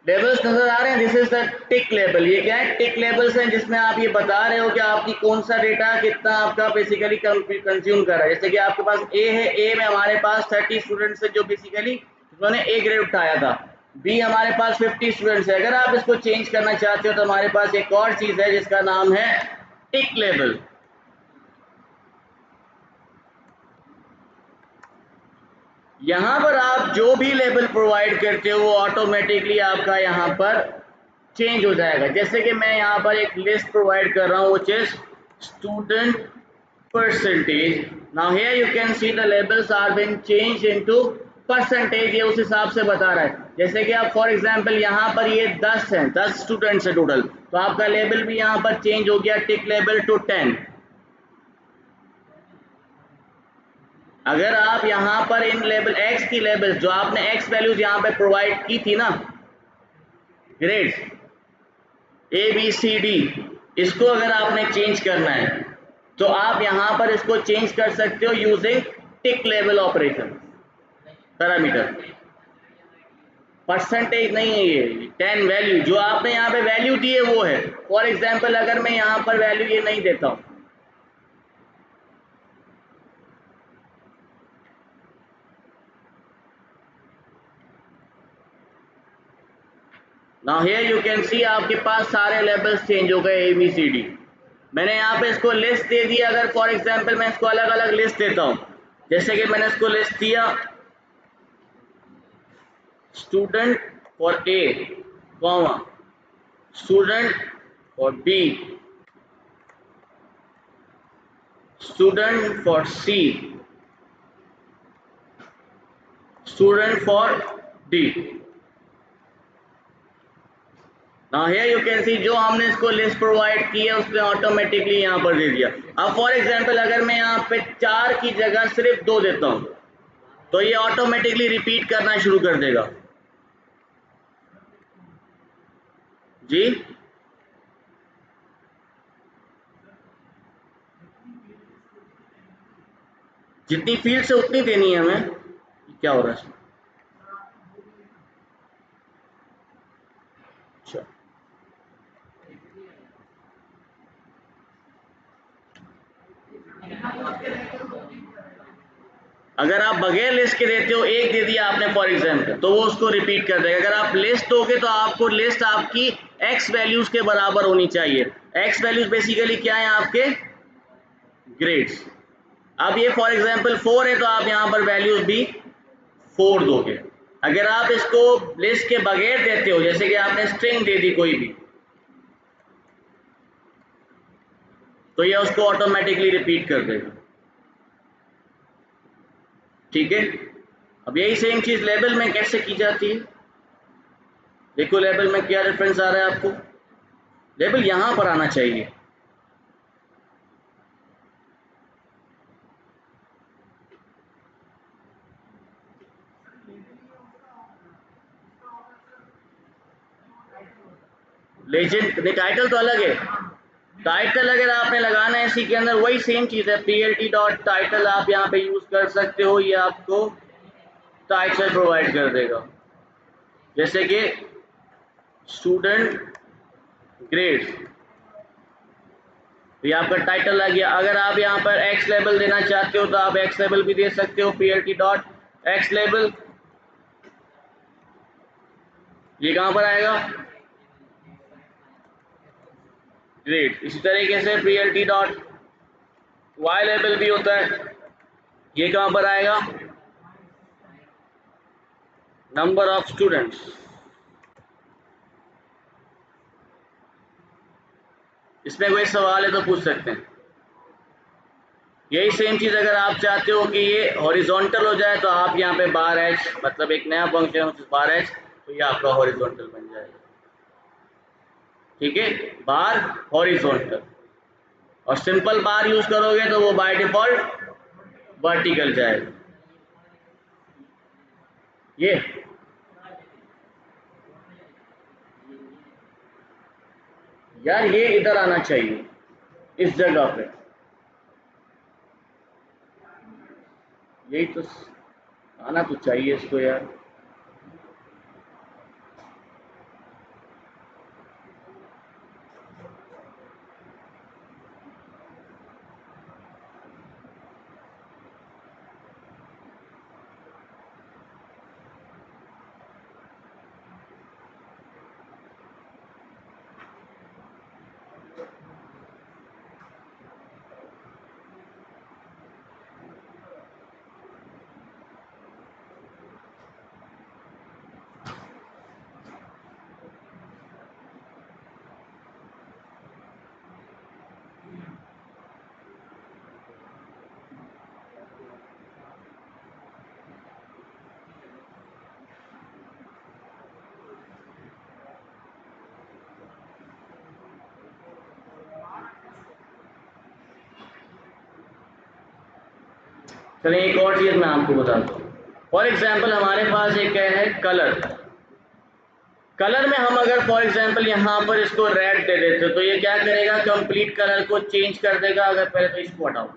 लेबल्स नजर आ रहे हैं, this is the tick label. ये क्या है? टिक लेबल्स हैं जिसमें आप ये बता रहे हो कि आपकी कौन सा डेटा कितना आपका बेसिकली कंज्यूम कर रहा है। जैसे कि आपके पास ए है, ए में हमारे पास 30 स्टूडेंट्स हैं जो बेसिकली उन्होंने ए ग्रेड उठाया था। बी हमारे पास 50 स्टूडेंट्स है। अगर आप इसको चेंज करना चाहते हो तो हमारे पास एक और चीज है जिसका नाम है टिक लेबल। यहां पर आप जो भी लेबल प्रोवाइड करते हो वो ऑटोमेटिकली आपका यहां पर चेंज हो जाएगा। जैसे कि मैं यहाँ पर एक लिस्ट प्रोवाइड कर रहा हूँ which is student percentage. Now here you can see the labels are being changed into percentage. ये उस हिसाब से बता रहा है। जैसे कि आप फॉर एग्जांपल यहाँ पर ये 10 हैं, 10 स्टूडेंट्स है टोटल, तो आपका लेबल भी यहाँ पर चेंज हो गया टिक लेबल टू 10। अगर आप यहाँ पर इन लेबल x की लेबल जो आपने x वैल्यूज यहाँ पे प्रोवाइड की थी ना, grades A B C D, इसको अगर आपने चेंज करना है तो आप यहां पर इसको चेंज कर सकते हो यूजिंग टिक लेवल ऑपरेशन पैरामीटर। परसेंटेज नहीं है ये 10 वैल्यू जो आपने यहाँ पे वैल्यू दी है वो है। फॉर एग्जांपल अगर मैं यहाँ पर वैल्यू ये नहीं देता हूं, नाउ हियर यू कैन सी आपके पास सारे लेवल्स चेंज हो गए ए बी सी डी। मैंने यहाँ पे इसको लिस्ट दे दिया। अगर फॉर एग्जांपल मैं इसको अलग अलग लिस्ट देता हूँ, जैसे कि मैंने इसको लिस्ट दिया student for A comma student for B, student for C, student for D. Now here you can see जो हमने इसको लिस्ट प्रोवाइड की है उसने ऑटोमेटिकली यहाँ पर दे दिया। अब फॉर एग्जांपल अगर मैं यहाँ पे 4 की जगह सिर्फ 2 देता हूँ तो ये ऑटोमेटिकली रिपीट करना शुरू कर देगा। जी जितनी फील्ड से उतनी देनी है हमें। क्या हो रहा है? अच्छा, अगर आप बगैर लिस्ट के देते हो, एक दे दिया आपने फॉर एग्जाम्पल, तो वो उसको रिपीट कर देगा। अगर आप लिस्ट दोगे तो आपको लिस्ट आपकी एक्स वैल्यूज के बराबर होनी चाहिए। एक्स वैल्यूज बेसिकली क्या है? आपके ग्रेड्स। अब ये फॉर एग्जाम्पल 4 है तो आप यहाँ पर वैल्यूज भी 4 दोगे। अगर आप इसको लिस्ट के बगैर देते हो, जैसे कि आपने स्ट्रिंग दे दी कोई भी, तो ये उसको ऑटोमेटिकली रिपीट कर देगा। ठीक है। अब यही सेम चीज लेबल में कैसे की जाती है? देखो लेबल में क्या रेफरेंस आ रहा है आपको। लेबल यहां पर आना चाहिए। लेजेंड नहीं, टाइटल तो अलग है। टाइटल अगर आपने लगाना है इसी के अंदर, वही सेम चीज है, plt डॉट टाइटल आप यहाँ पे यूज कर सकते हो। ये आपको टाइटल प्रोवाइड कर देगा। जैसे कि स्टूडेंट ग्रेड्स, ये आपका टाइटल आ गया। अगर आप यहाँ पर एक्स लेबल देना चाहते हो तो आप एक्स लेबल भी दे सकते हो, plt डॉट एक्स लेबल। ये कहां पर आएगा? ग्रेड। इसी तरीके से plt डॉट वाई लेबल भी होता है। ये कहां पर आएगा? Number of students. इसमें कोई सवाल है तो पूछ सकते हैं। यही सेम चीज अगर आप चाहते हो कि ये हॉरिजॉन्टल हो जाए तो आप यहाँ पे बार एच, मतलब एक नया फंक्शन बार एच, तो ये आपका हॉरिजॉन्टल बन जाएगा। ठीक है, बार हॉरिजॉन्टल। और सिंपल बार यूज करोगे तो वो बाय डिफॉल्ट वर्टिकल जाएगा। ये यार ये इधर आना चाहिए इस जगह पे। यही तो आना तो चाहिए इसको यार। चलिए एक और चीज मैं आपको बताता हूँ। फॉर एग्जाम्पल हमारे पास एक क्या है, कलर। कलर में हम अगर फॉर एग्जाम्पल यहाँ पर इसको रेड दे देते तो ये क्या करेगा, कंप्लीट कलर को चेंज कर देगा। अगर पहले तो इसको हटाओ,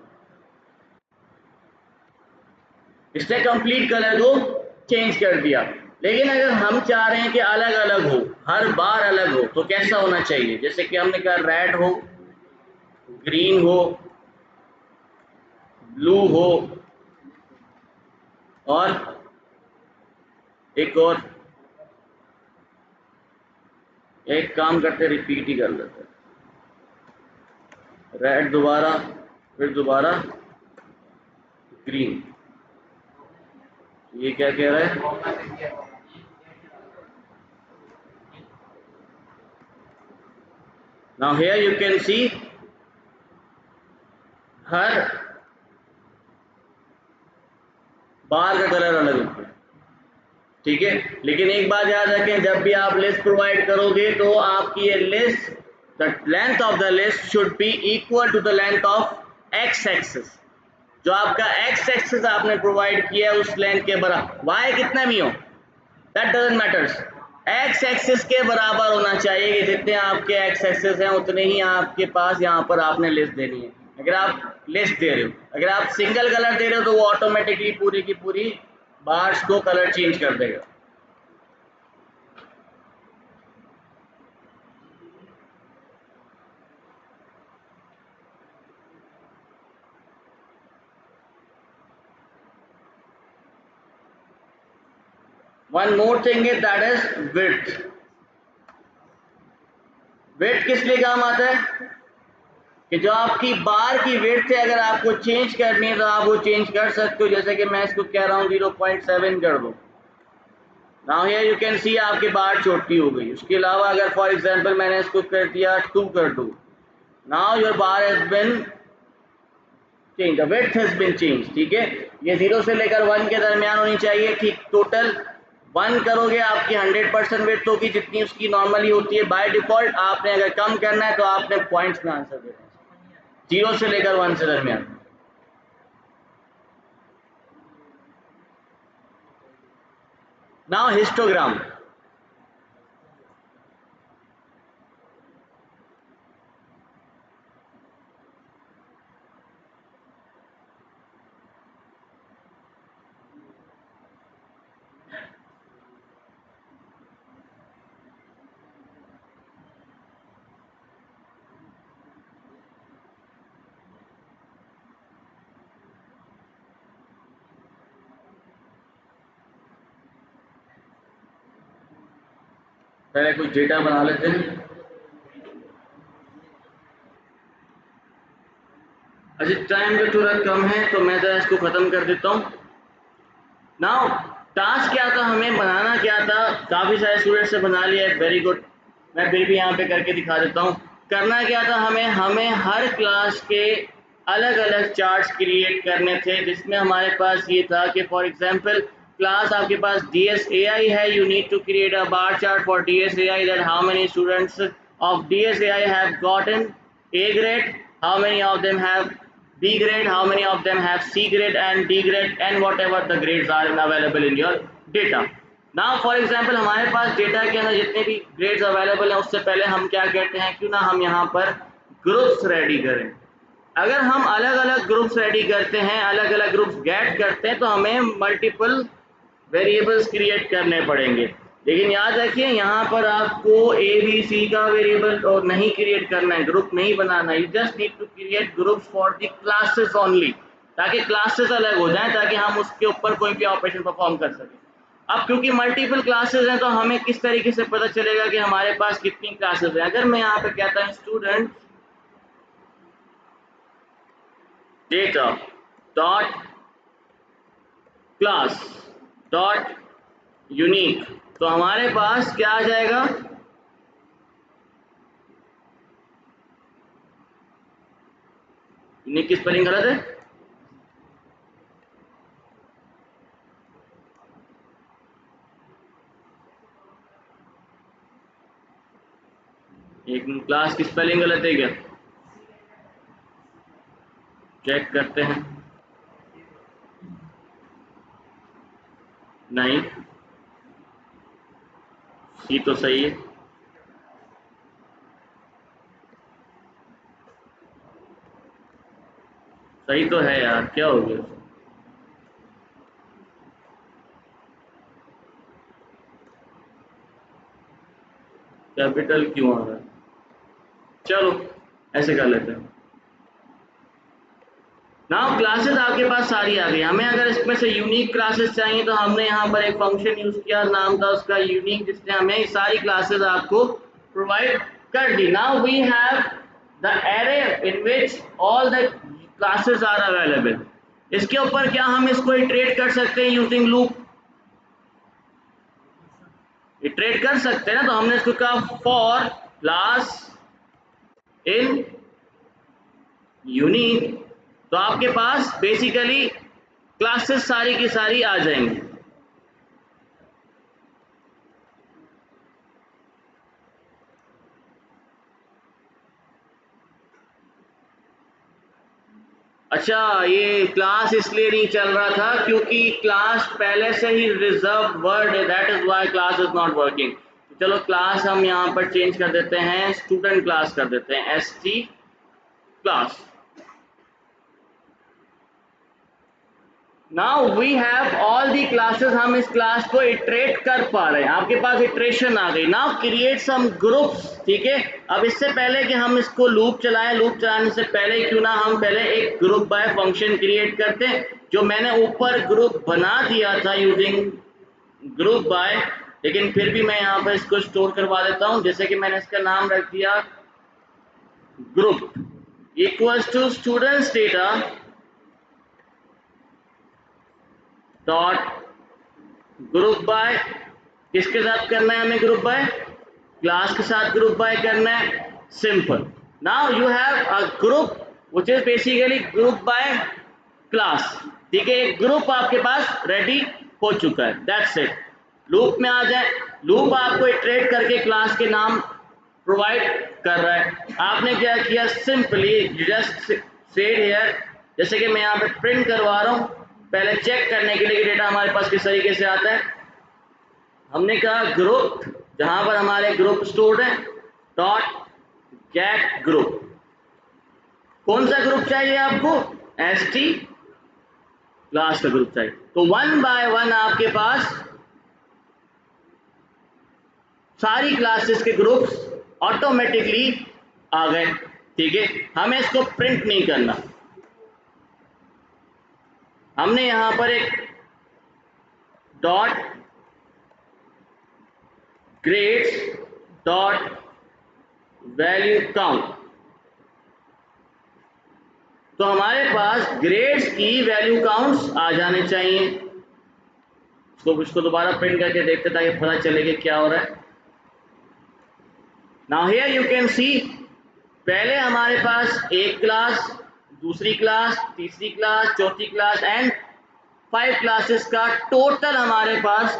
इसने कंप्लीट कलर को चेंज कर दिया। लेकिन अगर हम चाह रहे हैं कि अलग अलग हो, हर बार अलग हो, तो कैसा होना चाहिए? जैसे कि हमने कहा रेड हो, ग्रीन हो, ब्लू हो, और एक और, एक काम करते रिपीट ही कर लेते, रेड दोबारा, फिर दोबारा ग्रीन। ये क्या कह रहा है? Now here you can see हर बार का कलर अलग होता है, ठीक है। लेकिन एक बात याद रखें, जब भी आप लिस्ट प्रोवाइड करोगे तो आपकी ये list, the length of the list should be equal to the length of X axis. जो आपका एक्स एक्सिस आपने प्रोवाइड किया है उस लेंथ के बराबर, वाई कितना भी हो that doesn't matters, x axis के बराबर होना चाहिए कि जितने आपके एक्स एक्सिस हैं उतने ही आपके पास यहाँ पर आपने लिस्ट देनी है। अगर आप लिस्ट दे रहे हो, अगर आप सिंगल कलर दे रहे हो तो वो ऑटोमेटिकली पूरी की पूरी बार्स को कलर चेंज कर देगा। One more thing is that is width. Width किस लिए काम आता है? कि जो आपकी बार की विड्थ है अगर आपको चेंज करनी है तो आप वो चेंज कर सकते हो। जैसे कि मैं इसको कह रहा हूँ 0.7 कर दो। नाउ हियर यू कैन सी आपकी बार छोटी हो गई। उसके अलावा अगर फॉर एग्जांपल मैंने इसको कर दिया 2 कर दो, now your bar has been change, the width has been change, ठीक है। ये 0 से लेकर 1 के दरमियान होनी चाहिए, ठीक। टोटल 1 करोगे आपकी 100% विड्थ होगी जितनी उसकी नॉर्मली होती है बाय डिफॉल्ट। आपने अगर कम करना है तो आपने पॉइंट्स में आंसर देना है, 0 से लेकर 1 से दरमियान। Now histogram. पहले कुछ डेटा बना लेते हैं। अच्छा, टाइम का थोड़ा कम है तो मैं जरा इसको खत्म कर देता हूँ। नाउ टास्क क्या था, हमें बनाना क्या था? काफ़ी सारे स्टूडेंट्स ने बना लिया है, वेरी गुड। मैं फिर भी यहाँ पे करके दिखा देता हूँ। करना क्या था हमें हर क्लास के अलग अलग चार्ट्स क्रिएट करने थे, जिसमें हमारे पास ये था कि फॉर एग्जांपल क्लास आपके पास DSAI है, you need to create a bar chart for DSAI, that how many students of DSAI have gotten A grade, how many of them have B grade, how many of them have C grade and D grade, and whatever the grades are available in your data. Now for example हमारे पास डेटा के अंदर जितने भी ग्रेड्स अवेलेबल हैं उससे पहले हम क्या कहते हैं, क्यों ना हम यहाँ पर ग्रुप्स रेडी करें। अगर हम अलग अलग ग्रुप्स रेडी करते हैं, अलग अलग ग्रुप्स गेट करते हैं, तो हमें मल्टीपल वेरिएबल्स क्रिएट करने पड़ेंगे। लेकिन याद रखिए यहाँ पर आपको ए बी सी का वेरिएबल और नहीं क्रिएट करना है, ग्रुप नहीं बनाना है। You just need to create groups for the classes only, ताकि क्लासेस अलग हो जाएं, ताकि हम उसके ऊपर कोई भी ऑपरेशन परफॉर्म कर सकें। अब क्योंकि मल्टीपल क्लासेस हैं, तो हमें किस तरीके से पता चलेगा कि हमारे पास कितनी क्लासेस हैं? अगर मैं यहाँ पे कहता हूँ student data dot class dot unique, तो हमारे पास क्या आ जाएगा? यूनिक की स्पेलिंग गलत है, एक क्लास की स्पेलिंग गलत है क्या? चेक करते हैं। नहीं, सी तो सही है। सही तो है यार, क्या हो गया? कैपिटल क्यों आ रहा है? चलो ऐसे कर लेते हैं। नाउ क्लासेस आपके पास सारी आ गई। हमें अगर इसमें से यूनिक क्लासेस चाहिए, तो हमने यहाँ पर एक फंक्शन यूज किया, नाम था उसका यूनिक, जिसने हमें सारी क्लासेस आपको प्रोवाइड कर दी। Now we have the array in which all the classes are available. इसके ऊपर क्या हम इसको इटरेट कर सकते हैं यूजिंग लूप? इटरेट कर सकते हैं ना, तो हमने इसको कहा फॉर क्लास इन यूनिक, तो आपके पास बेसिकली क्लासेस सारी की सारी आ जाएंगी। अच्छा, ये क्लास इसलिए नहीं चल रहा था क्योंकि क्लास पहले से ही रिजर्व वर्ड है, that is why class is not working. चलो क्लास हम यहाँ पर चेंज कर देते हैं, स्टूडेंट क्लास कर देते हैं, st class. Now we have all the classes, हम इस क्लास को इटरेट कर पा रहे हैं, आपके पास इटरेशन आ गई। नाउ क्रिएट सम ग्रुप्स, ठीक है। अब इससे पहले कि हम इसको लूप चलाएं, लूप चलाने से पहले क्यों ना हम पहले एक ग्रुप बाय फंक्शन क्रिएट करते हैं, जो मैंने ऊपर ग्रुप बना दिया था यूजिंग ग्रुप बाय। लेकिन फिर भी मैं यहाँ पर इसको स्टोर करवा देता हूँ, जैसे कि मैंने इसका नाम रख दिया group equals to students data dot group by. किसके साथ करना है हमें ग्रुप बाय? क्लास के साथ ग्रुप बाय करना है, simple. Now you have a group which is basically group by class, ठीक है। एक ग्रुप आपके पास रेडी हो चुका है, दैट्स इट। लूप में आ जाए, लूप आपको इटरेट करके क्लास के नाम प्रोवाइड कर रहा है। आपने क्या किया? सिंपली जस्ट सेड हियर, जैसे कि मैं यहाँ पे प्रिंट करवा रहा हूँ, पहले चेक करने के लिए कि डेटा हमारे पास किस तरीके से आता है। हमने कहा ग्रुप, जहां पर हमारे ग्रुप स्टोर्ड है, डॉट गेट ग्रुप। कौन सा ग्रुप चाहिए आपको? st क्लास का ग्रुप चाहिए। तो वन बाय वन आपके पास सारी क्लासेस के ग्रुप्स ऑटोमेटिकली आ गए, ठीक है। हमें इसको प्रिंट नहीं करना, हमने यहां पर एक dot grades dot value count, तो हमारे पास ग्रेड्स की वैल्यू काउंट्स आ जाने चाहिए। इसको दोबारा प्रिंट करके देखते ताकि पता चले कि क्या हो रहा है। नाउ हियर यू कैन सी, पहले हमारे पास एक क्लास, दूसरी क्लास, तीसरी क्लास, चौथी क्लास एंड 5 क्लासेस का टोटल हमारे पास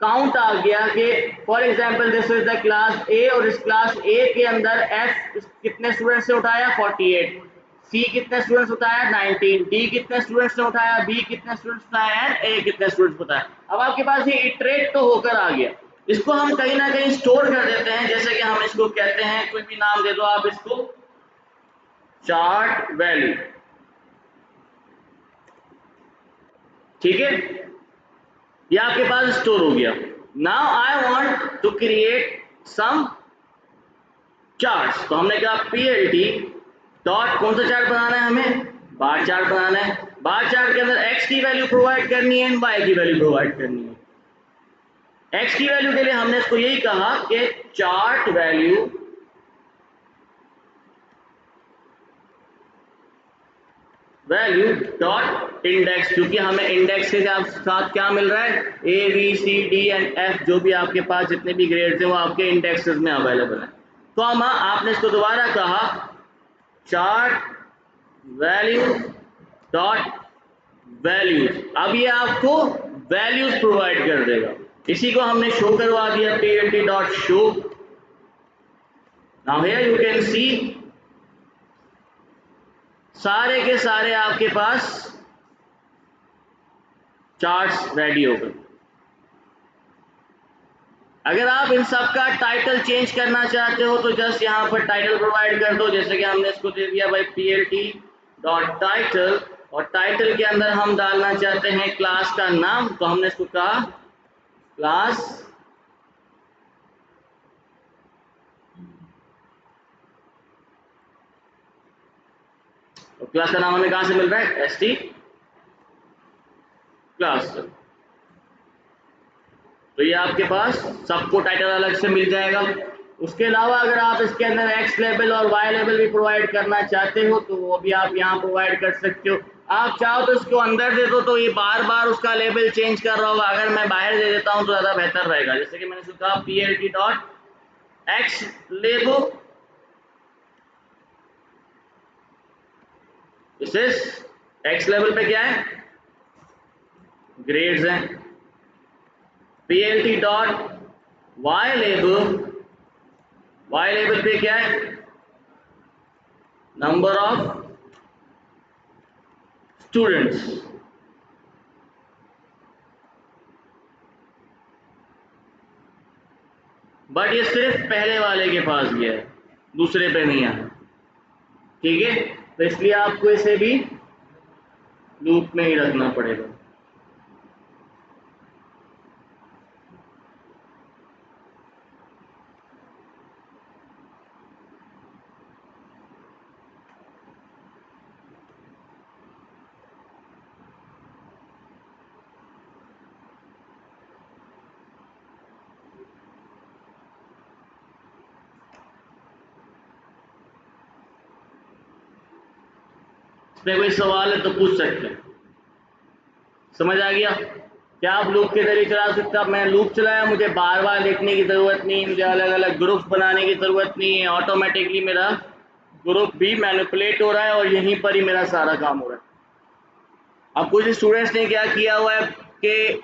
काउंट आ गया कि for example this is the class ए, और इस क्लास ए के अंदर एफ कितने स्टूडेंट्स से उठाया? 48, सी कितने स्टूडेंट्स उठाया? 19, डी कितने स्टूडेंट्स ने उठाया? बी कितने स्टूडेंट्स उठाया? एंड ए कितने स्टूडेंट्स उठाया। अब आपके पास ये इटरेट तो होकर आ गया। इसको हम कहीं ना कहीं स्टोर कर देते हैं, जैसे कि हम इसको कहते हैं, कोई भी नाम दे दो आप इसको, चार्ट वैल्यू, ठीक है, ये आपके पास स्टोर हो गया। Now I want to create some charts, तो हमने कहा PLT डॉट कौन सा चार्ट बनाना है, हमें बार चार्ट बनाना है। बार चार्ट के अंदर x की वैल्यू प्रोवाइड करनी है, y की वैल्यू प्रोवाइड करनी है। x की वैल्यू के लिए हमने इसको यही कहा कि चार्ट वैल्यू डॉट इंडेक्स, क्योंकि हमें इंडेक्स के साथ क्या मिल रहा है, A B C D and F, जो भी आपके पास जितने भी ग्रेड्स हैं वो आपके इंडेक्सेस में अवेलेबल है। तो हम आपने इसको दोबारा कहा चार्ट वैल्यू डॉट वैल्यूज, अब ये आपको वैल्यूज प्रोवाइड कर देगा। इसी को हमने शो करवा दिया PLT dot show. Now here you can सी सारे के सारे आपके पास चार्ट्स रेडी हो गए। अगर आप इन सब का टाइटल चेंज करना चाहते हो तो जस्ट यहाँ पर टाइटल प्रोवाइड कर दो, जैसे कि हमने इसको दे दिया भाई PLT डॉट टाइटल, और टाइटल के अंदर हम डालना चाहते हैं क्लास का नाम, तो हमने इसको कहा क्लास क्लास का नाम हमें कहां से मिल रहा है, ST क्लास। तो ये आपके पास सबको टाइटल अलग से मिल जाएगा। उसके अलावा अगर आप इसके अंदर X लेबल और Y लेबल भी प्रोवाइड करना चाहते हो तो वो भी आप यहाँ प्रोवाइड कर सकते हो। आप चाहो तो इसको अंदर दे दो तो ये बार बार उसका लेबल चेंज कर रहा होगा, अगर मैं बाहर दे देता हूँ तो ज़्यादा बेहतर रहेगा। जैसे कि मैंने इसको कहा PLT डॉट X लेबल, इसे X लेवल पे क्या है, ग्रेड्स हैं। PLT dot Y label, Y label पे क्या है, नंबर ऑफ स्टूडेंट्स। बट ये सिर्फ पहले वाले के पास गया है, दूसरे पे नहीं आया, ठीक है। तो इसलिए आपको इसे भी लूप में ही रखना पड़ेगा। इसमें कोई सवाल है तो पूछ सकते हैं। समझ आ गया? क्या आप लूप के जरिए चला सकते हैं? मैं लूप चलाया, मुझे बार बार लिखने की ज़रूरत नहीं, मुझे अलग अलग ग्रुप्स बनाने की ज़रूरत नहीं है, ऑटोमेटिकली मेरा ग्रुप भी मैनिपुलेट हो रहा है और यहीं पर ही मेरा सारा काम हो रहा है। अब कुछ स्टूडेंट्स ने क्या किया हुआ है कि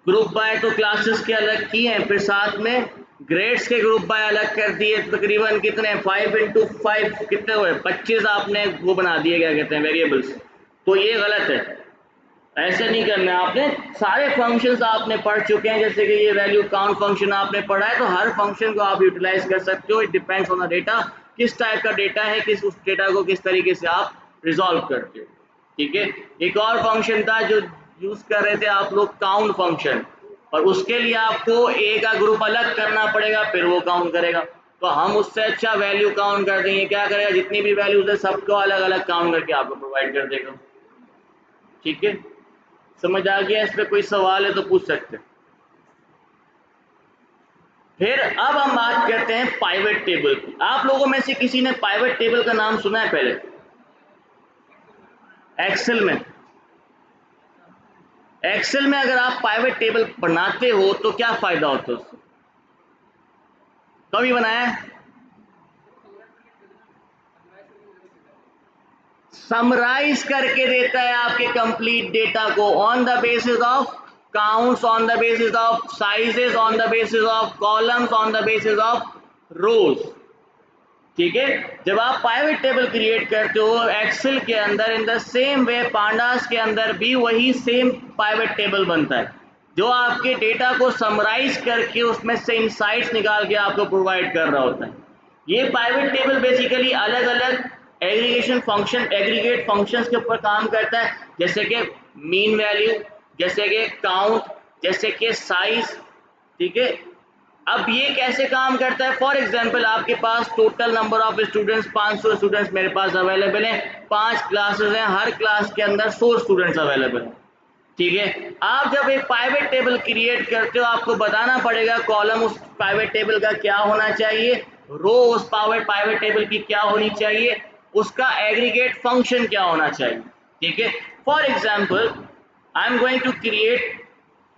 ग्रुप बाय तो क्लासेस के अलग किए हैं, फिर साथ में ग्रेड्स के ग्रुप बाय अलग कर दिए। तकरीबन कितने 5 × 5 कितने हुए, 25 आपने वो बना दिए, क्या कहते हैं, वेरिएबल्स। तो ये गलत है, ऐसे नहीं करना है। आपने सारे फंक्शंस आपने पढ़ चुके हैं, जैसे कि ये वैल्यू काउंट फंक्शन आपने पढ़ा है, तो हर फंक्शन को आप यूटिलाइज कर सकते हो। It depends on the data, किस टाइप का डेटा है, किस उस डेटा को किस तरीके से आप रिजॉल्व करते हो, ठीक है। एक और फंक्शन था जो यूज कर रहे थे आप लोग, काउंट फंक्शन, और उसके लिए आपको ए का ग्रुप अलग करना पड़ेगा, फिर वो काउंट करेगा। तो हम उससे अच्छा वैल्यू काउंट कर देंगे, क्या करेगा, जितनी भी वैल्यूज है सबको अलग अलग काउंट करके आपको प्रोवाइड कर देगा, ठीक है। समझ आ गया? इस पे कोई सवाल है तो पूछ सकते हैं। फिर अब हम बात करते हैं पाइवट टेबल की। आप लोगों में से किसी ने पाइवट टेबल का नाम सुना है पहले? एक्सेल में, एक्सेल में अगर आप पाइवट टेबल बनाते हो तो क्या फायदा होता है उससे? कभी बनाया है? समराइज करके देता है आपके कंप्लीट डेटा को on the basis of counts, on the basis of sizes, on the basis of columns, on the basis of रोज, ठीक है। जब आप पाइवट टेबल क्रिएट करते हो एक्सेल के अंदर, in the same way pandas के अंदर भी वही सेम पाइवट टेबल बनता है, जो आपके डेटा को समराइज करके उसमें से इनसाइट्स निकाल के आपको प्रोवाइड कर रहा होता है। ये पाइवट टेबल बेसिकली अलग अलग एग्रीगेशन फंक्शन एग्रीगेट फंक्शंस के ऊपर काम करता है, जैसे कि मीन वैल्यू, जैसे कि काउंट, जैसे कि साइज। ठीक है, अब ये कैसे काम करता है? फॉर एग्जांपल आपके पास total number of students 500 students मेरे पास अवेलेबल हैं, 5 क्लासेस हैं, हर क्लास के अंदर 100 स्टूडेंट्स अवेलेबल हैं। ठीक है, आप जब एक पाइवेट टेबल क्रिएट करते हो आपको बताना पड़ेगा कॉलम उस पाइवेट टेबल का क्या होना चाहिए, रो उस पाइवेट टेबल की क्या होनी चाहिए, उसका एग्रीगेट फंक्शन क्या होना चाहिए। ठीक है, for example I am going to create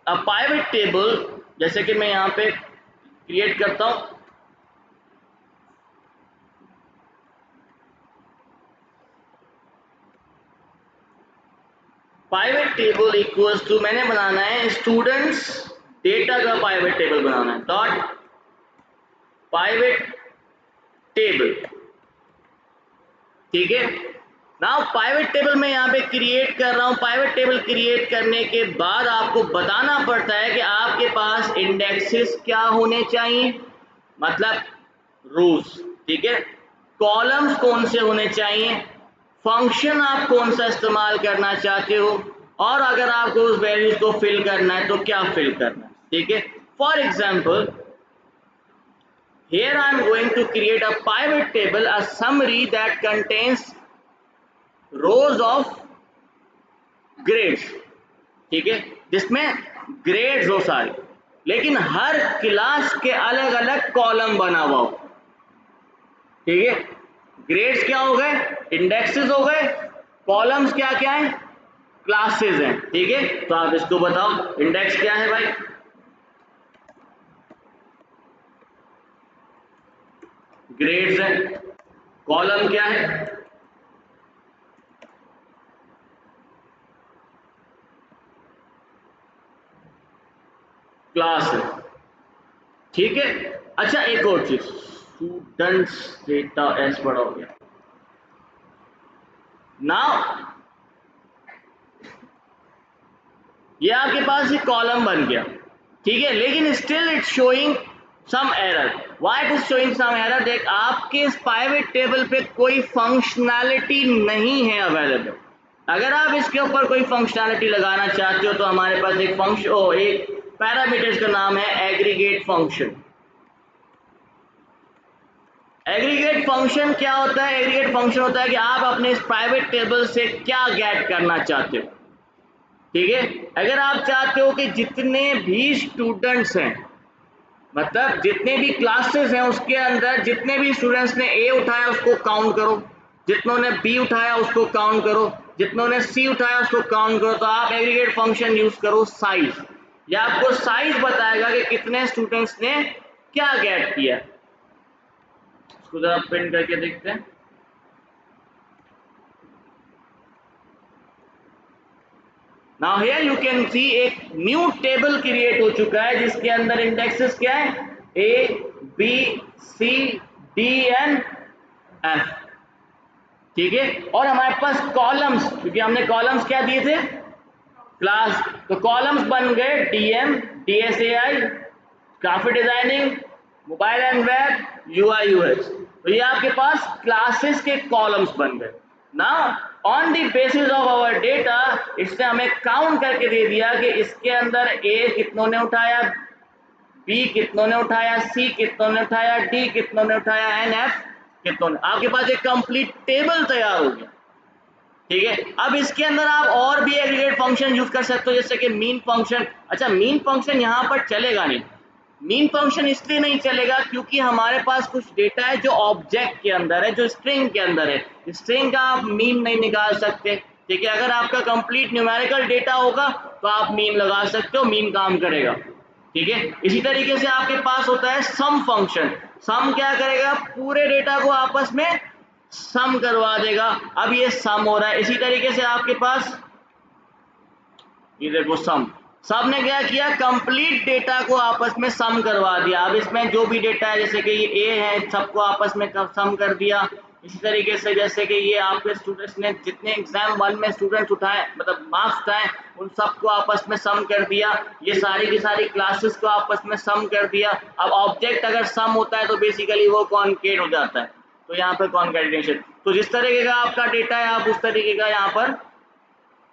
a pivot table, जैसे कि मैं यहाँ पे क्रिएट करता हूं। पाइवेट टेबल इक्वल्स टू, मैंने बनाना है स्टूडेंट्स डेटा का पाइवेट टेबल बनाना है, डॉट पाइवेट टेबल। ठीक है, नाउ पाइवेट टेबल मैं यहाँ पे क्रिएट कर रहा हूँ। पाइवेट टेबल क्रिएट करने के बाद आपको बताना पड़ता है कि आपके पास इंडेक्सेस क्या होने चाहिए, मतलब रोज। ठीक है, कॉलम्स कौन से होने चाहिए, फंक्शन आप कौन सा इस्तेमाल करना चाहते हो, और अगर आपको उस वैल्यूज को फिल करना है तो क्या फिल करना है। ठीक है, for example here I am going to create a pivot table, a summary that contains rows of grades। ठीक है, जिसमें ग्रेड्स हो सारे, लेकिन हर क्लास के अलग अलग कॉलम बना हुआ हो। ठीक है, ग्रेड्स क्या हो गए, इंडेक्सेस हो गए, कॉलम्स क्या क्या है, क्लासेस हैं। ठीक है, तो आप इसको बताओ इंडेक्स क्या है भाई, ग्रेड्स है, कॉलम क्या है, क्लास है। ठीक है, अच्छा एक और चीज, स्टूडेंट्स डेटा एस बड़ा हो गया। नाउ ये आपके पास एक कॉलम बन गया। ठीक है, लेकिन still it's showing some error. Why it is showing some error? देख, आपके इस प्राइवेट टेबल पे कोई फंक्शनैलिटी नहीं है अवेलेबल। अगर आप इसके ऊपर कोई फंक्शनैलिटी लगाना चाहते हो तो हमारे पास एक फंक्शन, एक पैरामीटर्स का नाम है एग्रीगेट फंक्शन। एग्रीगेट फंक्शन क्या होता है? एग्रीगेट फंक्शन होता है कि आप अपने इस प्राइवेट टेबल से क्या गेट करना चाहते हो। ठीक है, अगर आप चाहते हो कि जितने भी स्टूडेंट्स हैं, मतलब जितने भी क्लासेस हैं उसके अंदर जितने भी स्टूडेंट्स ने ए उठाया उसको काउंट करो, जितनों ने बी उठाया उसको काउंट करो, जितनों ने सी उठाया उसको काउंट करो, तो आप एग्रीगेट फंक्शन यूज करो साइज। ये आपको साइज बताएगा कि कितने स्टूडेंट्स ने क्या गेट किया। इसको जरा प्रिंट करके देखते हैं। नाउ हियर यू कैन सी एक न्यू टेबल क्रिएट हो चुका है जिसके अंदर इंडेक्सेस क्या है, A B C D and F. ठीक है, और हमारे पास कॉलम्स, क्योंकि हमने कॉलम्स क्या दिए थे, क्लास, तो कॉलम्स बन गए DM, DSAI, graphic designing, mobile and web, UI UX. तो ये आपके पास क्लासेस के कॉलम्स बन गए। Now on the basis of our data, इसने हमें काउंट करके दे दिया कि इसके अंदर ए कितनों ने उठाया, बी कितनों ने उठाया, सी कितनों ने उठाया, डी कितनों ने उठाया, एंड एफ कितनों ने। आपके पास एक कंप्लीट टेबल तैयार हो गया। ठीक है, अब इसके अंदर आप और भी एग्रीगेट फंक्शन यूज कर सकते हो, जैसे कि मीन फंक्शन। अच्छा, मीन फंक्शन यहाँ पर चलेगा नहीं। मीन फंक्शन इसलिए नहीं चलेगा क्योंकि हमारे पास कुछ डेटा है जो ऑब्जेक्ट के अंदर है, जो स्ट्रिंग के अंदर है। स्ट्रिंग का आप मीन नहीं निकाल सकते। ठीक है, अगर आपका कंप्लीट न्यूमेरिकल डेटा होगा तो आप मीन लगा सकते हो, मीन काम करेगा। ठीक है, इसी तरीके से आपके पास होता है सम फंक्शन। सम क्या करेगा, पूरे डेटा को आपस में सम करवा देगा। अब ये सम हो रहा है। इसी तरीके से आपके पास ये देखो सम, सब ने क्या किया, कंप्लीट डेटा को आपस में सम करवा दिया। अब इसमें जो भी डेटा है, जैसे कि ये ए है, सबको आपस में सम कर दिया। इसी तरीके से जैसे कि ये आपके स्टूडेंट्स ने जितने एग्जाम 1 में स्टूडेंट्स उठाए, मतलब मार्क्स उठाए, उन सबको आपस में सम कर दिया। ये सारी की सारी क्लासेस को आपस में सम कर दिया। अब ऑब्जेक्ट अगर सम होता है तो बेसिकली वो कॉन्केट हो जाता है। तो यहाँ पर कॉन्कैटिनेशन। तो जिस तरीके का आपका डेटा है आप उस तरीके का यहाँ पर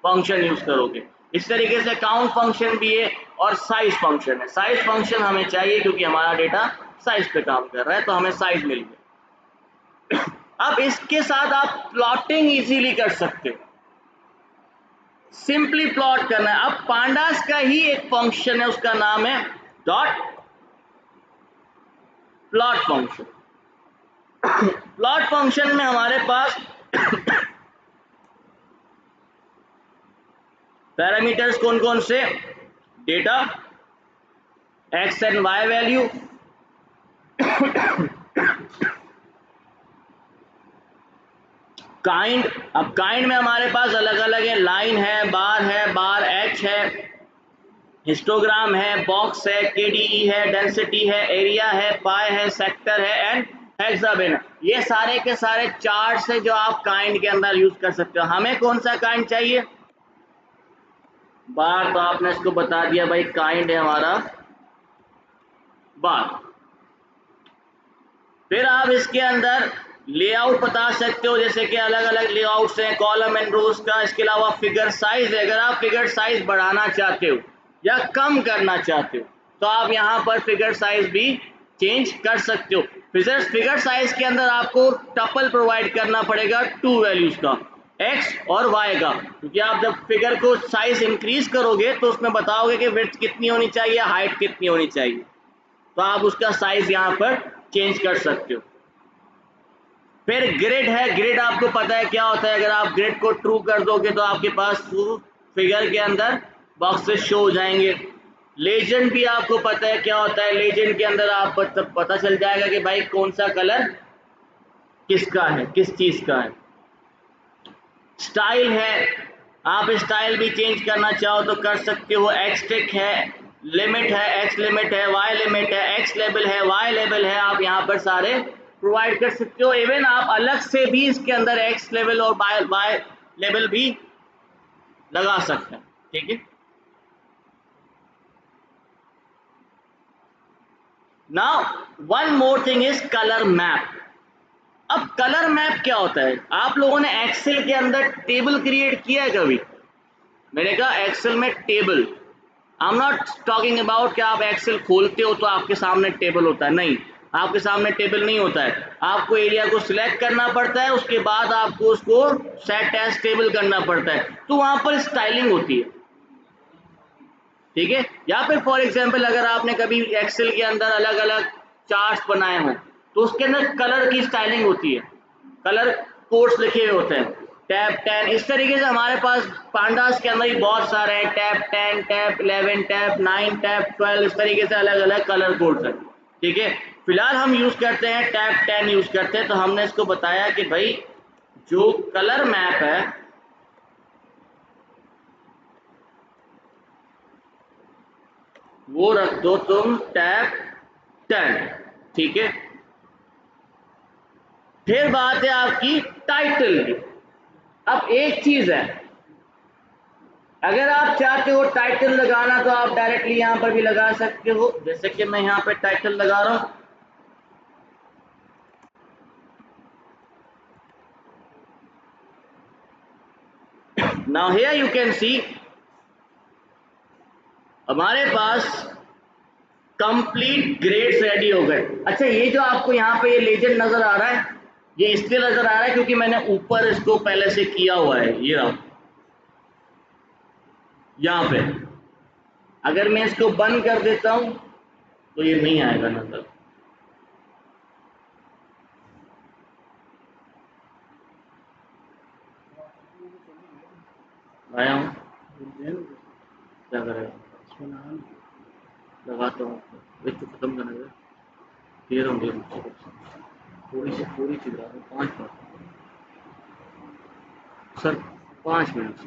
फंक्शन यूज करोगे। इस तरीके से काउंट फंक्शन भी है और साइज फंक्शन है। साइज फंक्शन हमें चाहिए क्योंकि हमारा डेटा साइज पे काम कर रहा है, तो हमें साइज मिल गया। अब इसके साथ आप प्लॉटिंग इजीली कर सकते हो, सिंपली प्लॉट करना है। अब पांडास का ही एक फंक्शन है, उसका नाम है dot plot function. Plot function में हमारे पास पैरामीटर्स कौन कौन से, data, X and Y value, kind. अब काइंड में हमारे पास अलग अलग है, लाइन है, बार एच है, हिस्टोग्राम है, बॉक्स है, केडीई है, डेंसिटी है, एरिया है, पाई है, सेक्टर है एंड हेक्सागोन। ये सारे के सारे चार्ट्स है जो आप काइंड के अंदर यूज कर सकते हो। हमें कौन सा काइंड चाहिए, बार, तो आपने इसको बता दिया भाई काइंड है हमारा बार। फिर आप इसके अंदर लेआउट बता सकते हो, जैसे कि अलग अलग लेआउट्स हैं कॉलम एंड रोज का। इसके अलावा फिगर साइज है, अगर आप फिगर साइज बढ़ाना चाहते हो या कम करना चाहते हो तो आप यहाँ पर फिगर साइज भी चेंज कर सकते हो। फिगर साइज के अंदर आपको टपल प्रोवाइड करना पड़ेगा 2 वैल्यूज का, एक्स और वाई का, क्योंकि आप जब फिगर को साइज इंक्रीज करोगे तो उसमें बताओगे कि विड्थ कितनी होनी चाहिए, हाइट कितनी होनी चाहिए, तो आप उसका साइज यहाँ पर चेंज कर सकते हो। फिर ग्रिड है, ग्रिड आपको पता है क्या होता है, अगर आप ग्रिड को ट्रू कर दोगे तो आपके पास फिगर के अंदर बॉक्सेस शो हो जाएंगे। लेजेंड भी आपको पता है क्या होता है, लेजेंड के अंदर आप पता चल जाएगा कि भाई कौन सा कलर किसका है, किस चीज का है। स्टाइल है, आप स्टाइल भी चेंज करना चाहो तो कर सकते हो। एक्सट्रिक है, लिमिट है, एक्स लिमिट है, वाई लिमिट है, एक्स लेवल है, वाई लेवल है, आप यहाँ पर सारे प्रोवाइड कर सकते हो। इवन आप अलग से भी इसके अंदर एक्स लेवल और वाई लेवल भी लगा सकते हैं, ठीक है। Now one more thing is colour map. अब कलर मैप क्या होता है, आप लोगों ने एक्सेल के अंदर टेबल क्रिएट किया है कभी? मैंने कहा एक्सेल में table, I am not talking about कि आप एक्सेल खोलते हो तो आपके सामने टेबल होता है, नहीं, आपके सामने टेबल नहीं होता है। आपको एरिया को सिलेक्ट करना पड़ता है, उसके बाद आपको उसको सेट एज टेबल करना पड़ता है, तो वहां पर स्टाइलिंग होती है, ठीक है। या फिर फॉर एग्जांपल अगर आपने कभी एक्सेल के अंदर अलग अलग चार्ट्स बनाए हो तो उसके अंदर कलर की स्टाइलिंग होती है, कलर कोड्स लिखे हुए होते हैं, टैब 10, इस तरीके से हमारे पास पांडास के अंदर ही बहुत सारे हैं, टैब 10, टैब 11, टैब 9, टैब 12, इस तरीके से अलग अलग कलर कोड्स हैं, ठीक है। फिलहाल हम यूज करते हैं टैब 10 यूज करते हैं, तो हमने इसको बताया कि भाई जो कलर मैप है वो रख दो तुम टैब 10, ठीक है। फिर बात है आपकी टाइटल की। अब एक चीज है, अगर आप चाहते हो टाइटल लगाना तो आप डायरेक्टली यहां पर भी लगा सकते हो, जैसे कि मैं यहां पे टाइटल लगा रहा हूं। नाउ हियर यू कैन सी हमारे पास कंप्लीट ग्रेड्स रेडी हो गए। अच्छा, ये जो आपको यहाँ पे ये लेजेंड नजर आ रहा है, ये इसलिए नजर आ रहा है क्योंकि मैंने ऊपर इसको पहले से किया हुआ है, ये रहा यहाँ पे। अगर मैं इसको बंद कर देता हूं तो ये नहीं आएगा नजर, आया हूँ, क्या करेगा, लगाता हूँ, इसको खत्म करने का दे रहा हूँ, थोड़ी सी लगा रहा हूँ, 5 बार सर, 5 मिनट सर,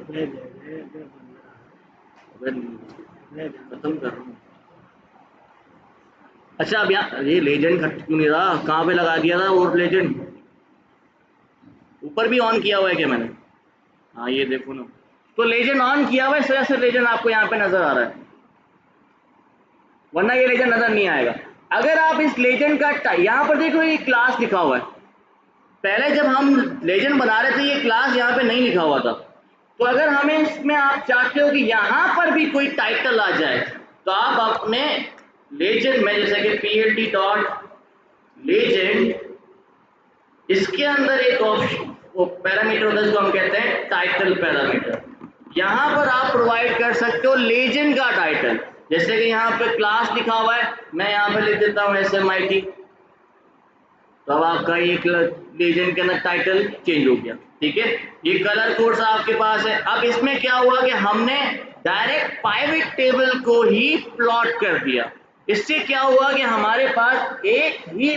खत्म कर रहा हूँ। अच्छा, अब यहाँ ये लेजेंड क्यों नहीं रहा, कहाँ पे लगा दिया था और लेजेंड ऊपर भी ऑन किया हुआ है क्या मैंने? हाँ ये देखो ना, तो लेजेंड ऑन किया हुआ है, इस वजह से लेजेंड आपको यहाँ पे नजर आ रहा है, वरना ये लेजेंड नजर नहीं आएगा। अगर आप इस लेजेंड का यहाँ पर देखो ये क्लास लिखा हुआ है, पहले जब हम लेजेंड बना रहे थे ये क्लास यहाँ पे नहीं लिखा हुआ था, तो अगर हमें इसमें आप चाहते हो कि यहाँ पर भी कोई टाइटल आ जाए तो आप अपने लेजेंड में जैसे कि plt डॉट लेजेंड, इसके अंदर एक ऑप्शन वो पैरामीटर होता है जिसको हम कहते हैं टाइटल पैरामीटर। यहाँ पर आप प्रोवाइड कर सकते हो लेजेंड का टाइटल, जैसे कि यहाँ पे क्लास लिखा हुआ है, मैं यहाँ पे लिख देता हूँ SMIT, तो अब आपका एक लेजेंड के अंदर टाइटल चेंज हो गया। ठीक है, ये कलर कोड्स आपके पास है। अब इसमें क्या हुआ कि हमने डायरेक्ट पाइवट टेबल को ही प्लॉट कर दिया। इससे क्या हुआ कि हमारे पास एक ही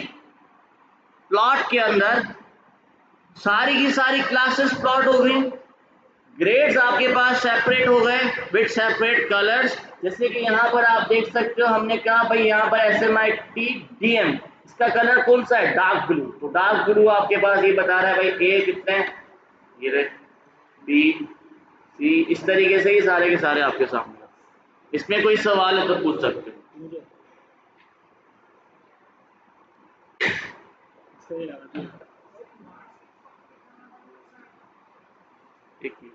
प्लॉट के अंदर सारी की सारी क्लासेस प्लॉट हो गई, ग्रेड्स आपके पास सेपरेट हो गए विद सेपरेट कलर्स। जैसे कि यहाँ पर आप देख सकते हो, हमने कहा भाई यहाँ पर SMIT DM, इसका कलर कौन सा है, डार्क ब्लू, तो डार्क ब्लू आपके पास ये बता रहा है भाई A कितने हैं, ये B C, इस तरीके से ही सारे के सारे आपके सामने। इसमें कोई सवाल है तो पूछ सकते हो। एक मिनट।